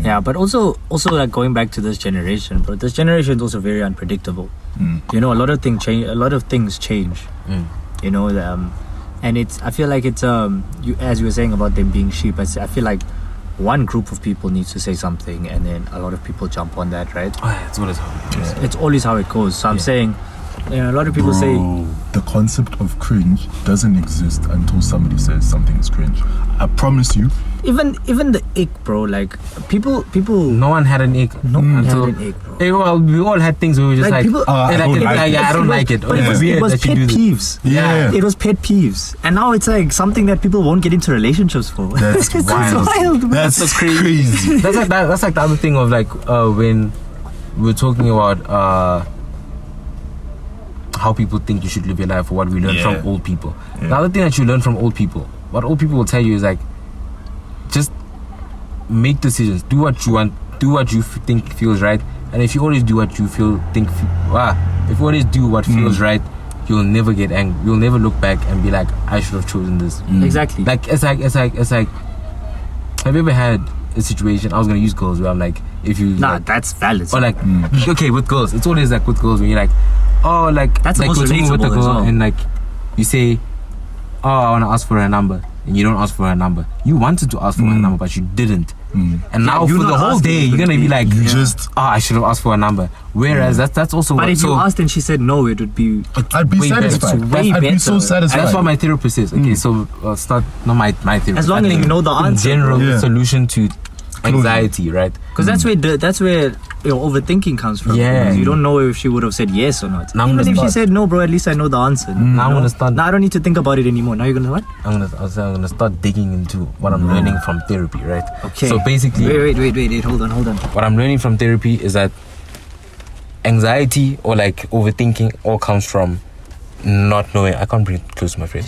Yeah, but also like going back to this generation, bro. This generation is also very unpredictable. You know, a lot of things change. A lot of things change. You know, and I feel like it's you, as you were saying about them being sheep. I feel like one group of people needs to say something, and then a lot of people jump on that, right? Oh, yeah, it's always how it is. It's always how it goes. So I'm Yeah. saying, you know, a lot of people say, Bro, the concept of cringe doesn't exist until somebody says something is cringe. I promise you. even the ick, bro. Like people. No one had an ick. No one had until- an ick, bro. Hey, well, we all had things where we were just Like, like, people- I don't like it. But it was that you pet do this. peeves. Yeah. It was pet peeves, and now it's like something that people won't get into relationships for. That's It's wild. wild, bro. That's That's crazy. That's like that. That's like the other thing of like when we're talking about how people think you should live your life, or what we learn Yeah. from old people. The other thing that you learn from old people, what old people will tell you is like, just make decisions, do what you want, do what you think feels right, and if you always do what you if you always do what feels right, you'll never get angry. You'll never look back and be like, I should have chosen this. Exactly. Like it's like have you ever had a situation, I was gonna use girls, where I'm like, if you Nah, like, that's valid. or like okay, with girls it's always like with girls when you're like, oh, like That's the like most you're talking with the relatable as girl well. and like you say, oh, I want to ask for her number, and you don't ask for her number. You wanted to ask for her number, but you didn't. And now you for the not whole asking day is you're gonna gonna be be- like, You just I should have asked for her number. Whereas that's also but what, if you so asked and she said no, it would be. I'd be way better. satisfied. It's way I'd be so better. satisfied. that's what my therapist says. Okay, so it's not my therapist. As long I as you think know the in answer, general, bro. the Yeah. solution to anxiety, right? Because that's where your overthinking comes from. Yeah. Because you don't know if she would have said yes or not. Now I'm Even gonna if she start- said no, bro, at least I know the answer. Now I'm gonna start. Now I don't need to think about it anymore. Now you're gonna what? I'm gonna start digging into what I'm learning from therapy, right? Okay. So basically, Wait. Hold on. what I'm learning from therapy is that anxiety or like overthinking all comes from not knowing. I can't bring it close to my face.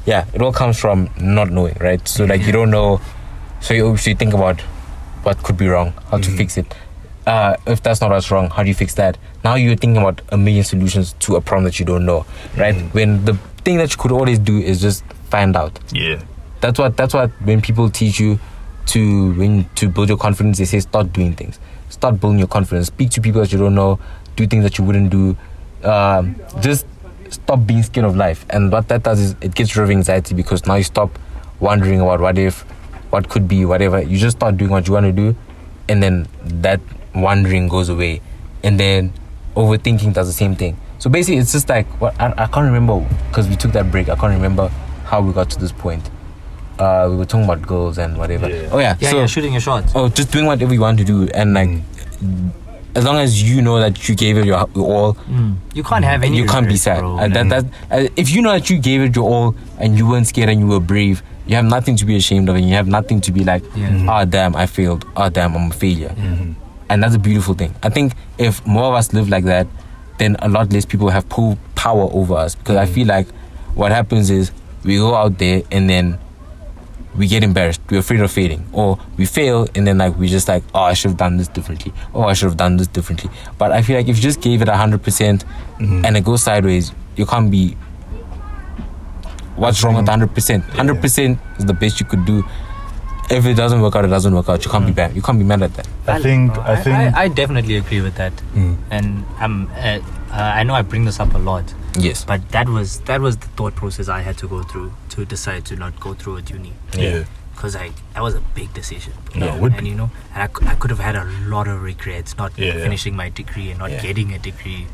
It all comes from not knowing, right? So like you don't know, so you obviously think about what could be wrong, how to fix it. If that's not what's wrong, how do you fix that? Now you're thinking about a million solutions to a problem that you don't know, right? When the thing that you could always do is just find out. Yeah. That's what when people teach you to build your confidence, they say start doing things. Start building your confidence. Speak to people that you don't know. Do things that you wouldn't do. Just stop being scared of life. And what that does is it gets rid of anxiety, because now you stop wondering about what if, what could be, whatever. You just start doing what you want to do, and then that wondering goes away. And then overthinking does the same thing. So basically, it's just like I can't remember, because we took that break. I can't remember how we got to this point. We were talking about girls and whatever. Yeah. Oh yeah. Yeah, so you're shooting your shot. just doing whatever you want to do, and like as long as you know that you gave it your all, You can't have any. you can't be regrets, sad. bro. If you know that you gave it your all and you weren't scared and you were brave, you have nothing to be ashamed of, and you have nothing to be like, oh damn, I failed. Oh damn, I'm a failure. And that's a beautiful thing. I think if more of us live like that, then a lot less people have power over us. Because I feel like what happens is we go out there and then we get embarrassed. We're afraid of failing, or we fail and then like we just like, oh, I should have done this differently. Oh, I should have done this differently. But I feel like if you just gave it 100% and it goes sideways, you can't be. What's wrong with 100%? 100% is the best you could do. If it doesn't work out, it doesn't work out. You can't be bad. You can't be mad at that. I think I definitely agree with that. And I know I bring this up a lot. Yes. But that was the thought process I had to go through to decide to not go through at uni. Yeah. Because that was a big decision. Yeah, it would and be. you know, and I could have had a lot of regrets not finishing my degree and not getting a degree.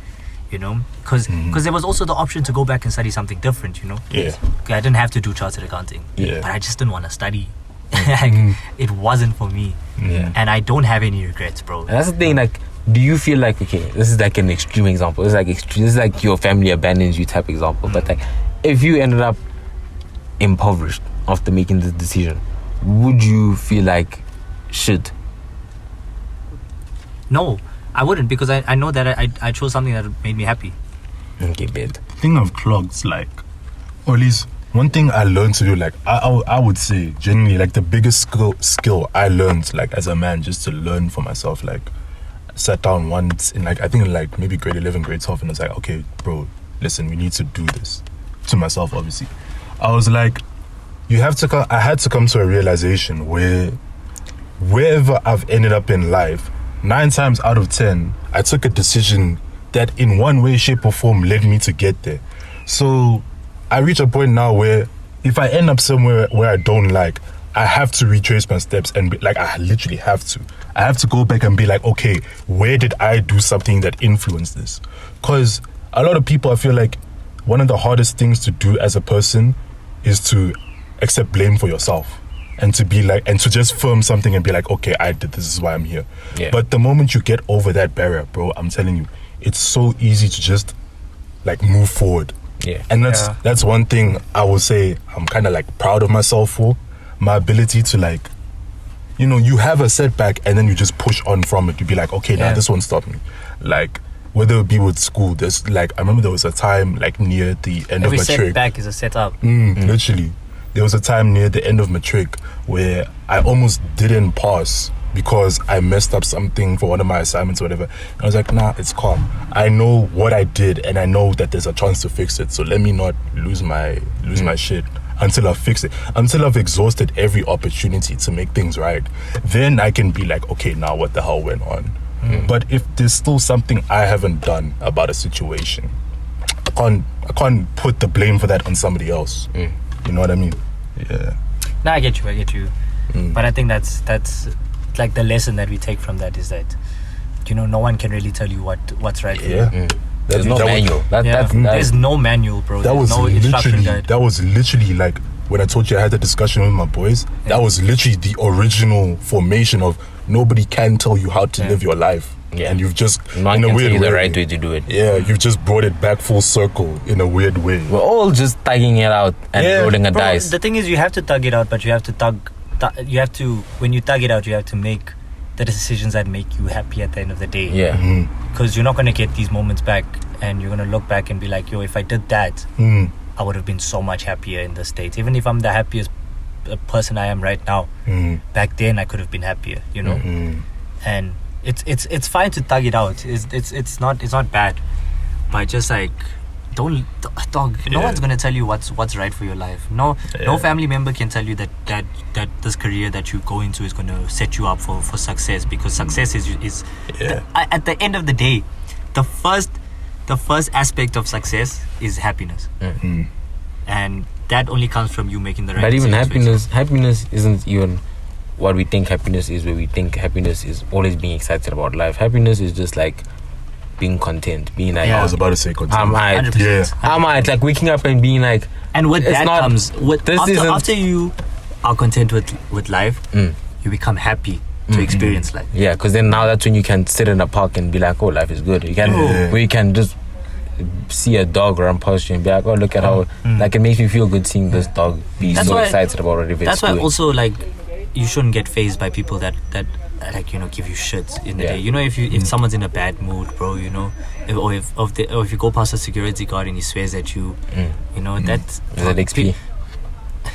You know, because there was also the option to go back and study something different. You know, Yeah. I didn't have to do chartered accounting. Yeah. But I just didn't want to study. Like, it wasn't for me. Yeah. And I don't have any regrets, bro. And that's the thing, like, do you feel like, okay, this is like an extreme example. This is like your family abandons you type example. But like, if you ended up impoverished after making this decision, would you feel like shit? No, I wouldn't, because I know that I chose something that made me happy. Okay, bad. The thing of clogs, like, or at least one thing I learned to do, like, I would say genuinely, like, the biggest skill I learned, like, as a man, just to learn for myself, like, sat down once in, like, I think in, like, maybe grade 11, grade 12, and it's like, okay, bro, listen, we need to do this. To myself, obviously. I was like, I had to come to a realization where wherever I've ended up in life, 9 times out of 10, I took a decision that in one way, shape, or form led me to get there. So I reach a point now where if I end up somewhere where I don't like, I have to retrace my steps and be, like, I literally have to. I have to go back and be like, okay, where did I do something that influenced this? Because a lot of people, I feel like one of the hardest things to do as a person is to accept blame for yourself. And to be like, and to just firm something and be like, okay, I did this, is why I'm here. Yeah. But the moment you get over that barrier, bro, I'm telling you, it's so easy to just like move forward. Yeah. And that's one thing I will say I'm kind of like proud of myself for. My ability to, like, you know, you have a setback and then you just push on from it. You be like, okay, now this won't stop me. Like, whether it be with school, there's like, I remember there was a time like near the end Every of matric. setback is a setup. Literally. There was a time near the end of matric where I almost didn't pass because I messed up something for one of my assignments or whatever. And I was like, nah, it's calm. I know what I did and I know that there's a chance to fix it. So let me not lose my shit until I fix it. Until I've exhausted every opportunity to make things right. Then I can be like, okay, now what the hell went on? But if there's still something I haven't done about a situation, I can't put the blame for that on somebody else. You know what I mean? Yeah. No, I get you. But I think that's like the lesson that we take from that is that, you know, no one can really tell you what's right for you. There's no manual. There's no manual, bro. There's no instruction guide. That was literally like when I told you I had the discussion with my boys. That was literally the original formation of nobody can tell you how to live your life. Yeah. And you've just, None in a can weird tell you way, the right way to do it. Yeah, you've just brought it back full circle in a weird way. We're all just thugging it out and rolling a Bro, dice. the thing is, you have to thug it out, but you have to when you thug it out, you have to make the decisions that make you happy at the end of the day. Yeah. Because you're not going to get these moments back, and you're going to look back and be like, yo, if I did that, I would have been so much happier in the States. Even if I'm the happiest person I am right now, back then I could have been happier, you know? And it's fine to thug it out. It's not bad, but just like don't dog. No one's gonna tell you what's right for your life. No family member can tell you that this career that you go into is gonna set you up for success, because success is at the end of the day, the first aspect of success is happiness, and that only comes from you making the right. But even decisions. happiness isn't even what we think happiness is, where we think happiness is always being excited about life. Happiness is just like being content, being like, I was about to say content. I'm alright. 100%. I'm alright. Like waking up and being like, and with it's that not- comes this isn't- after you are content with life, you become happy to experience life. Yeah, because then now that's when you can sit in a park and be like, oh, life is good. You can, where you can just see a dog run past you and be like, oh, look at how, like, it makes me feel good seeing this dog be That's so why- excited about whatever it's That's why doing. also, like, you shouldn't get phased by people that like, you know, give you shit in the Yeah. day. You know, if someone's in a bad mood, bro, you know, if you go past a security guard and he swears at you, you know, that's Is that XP?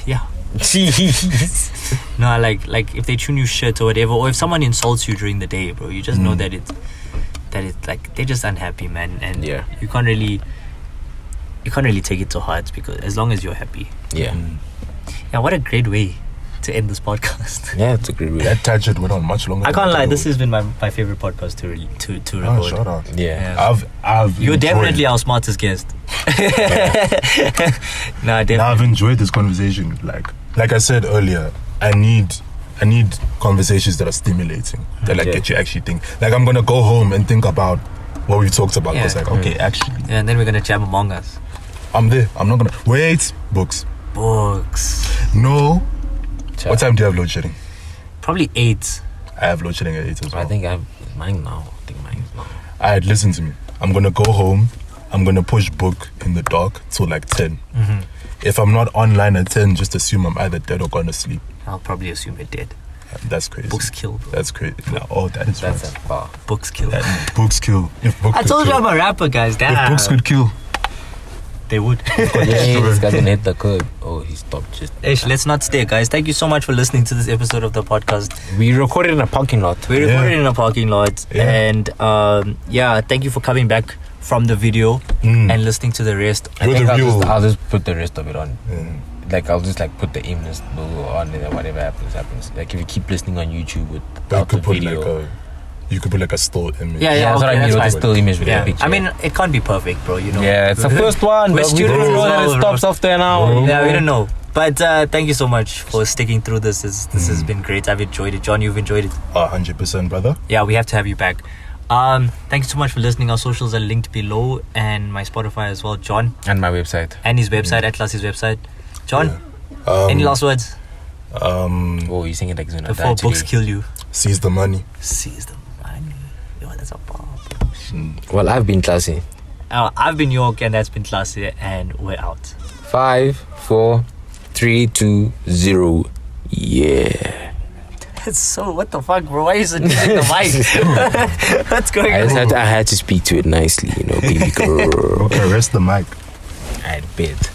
Yeah. Jeez. No, like if they tune you shit or whatever, or if someone insults you during the day, bro, you just know that it's like they're just unhappy, man, and Yeah. you can't really take it to heart, because as long as you're happy. Yeah. Yeah, what a great way to end this podcast. Yeah, it's a great read. That tangent went on much longer. I than can't lie, thought. this has been my favorite podcast to Oh, record. shout out. Yeah. Yeah. I've You're enjoyed- definitely our smartest guest. Nah, definitely. Now I've enjoyed this conversation. Like I said earlier, I need conversations that are stimulating, that like Yeah. get you actually think. Like I'm gonna go home and think about what we talked about. Yeah. Because like, okay, actually, Yeah, and then we're gonna jam Among Us. I'm there. I'm not gonna wait. Books. Books. No. Chat. What time do you have load shedding? Probably 8. I have load shedding at 8 as well. I think I have mine now. I think mine is now. Alright, listen to me. I'm gonna go home. I'm gonna push book in the dark till like 10. If I'm not online at 10, just assume I'm either dead or gonna sleep. I'll probably assume you're dead. That's crazy. Books kill, bro. That's crazy. No, oh, that is That's right. a bar. Books kill. Books kill. If books I could told you kill. I'm a rapper, guys. If Damn. books could kill. They would. Yeah, this guy can hit the curb. Oh, he stopped just. Ish, let's not stay, guys. Thank you so much for listening to this episode of the podcast. We recorded in a parking lot. We recorded Yeah. in a parking lot, Yeah. and yeah, thank you for coming back from the video and listening to the rest. I You're think the real- I'll just put the rest of it on. Yeah. Like I'll just like put the aimless logo on, and then whatever happens. Like if you keep listening on YouTube But you without the could put video. you could put like a still image. Yeah, Yeah, that's what I okay, mean with the that's fine. still image with Yeah, the picture. I mean, it can't be perfect, bro. You know. yeah, it's the first one. We're But we students don't know as that well, it stops after an hour. Bro. Yeah, we don't know. But thank you so much for sticking through this. This has been great. I've enjoyed it. John, you've enjoyed it. 100%, brother. Yeah, we have to have you back. Thank you so much for listening. Our socials are linked below, and my Spotify as well. John And my website. and his website, Atlas's website. John, any last words Oh, you saying it like it's gonna before die books today. kill you? Seize the money. Seize the money. Yo, that's a bomb. Well, I've been classy. I've been York, and that's been Classy, and we're out. 5, 4, 3, 2, 0. Yeah. It's so, what the fuck, bro? Why are you using the mic? What's going I on? had to speak to it nicely, you know, baby girl. Okay, rest the mic. I bet.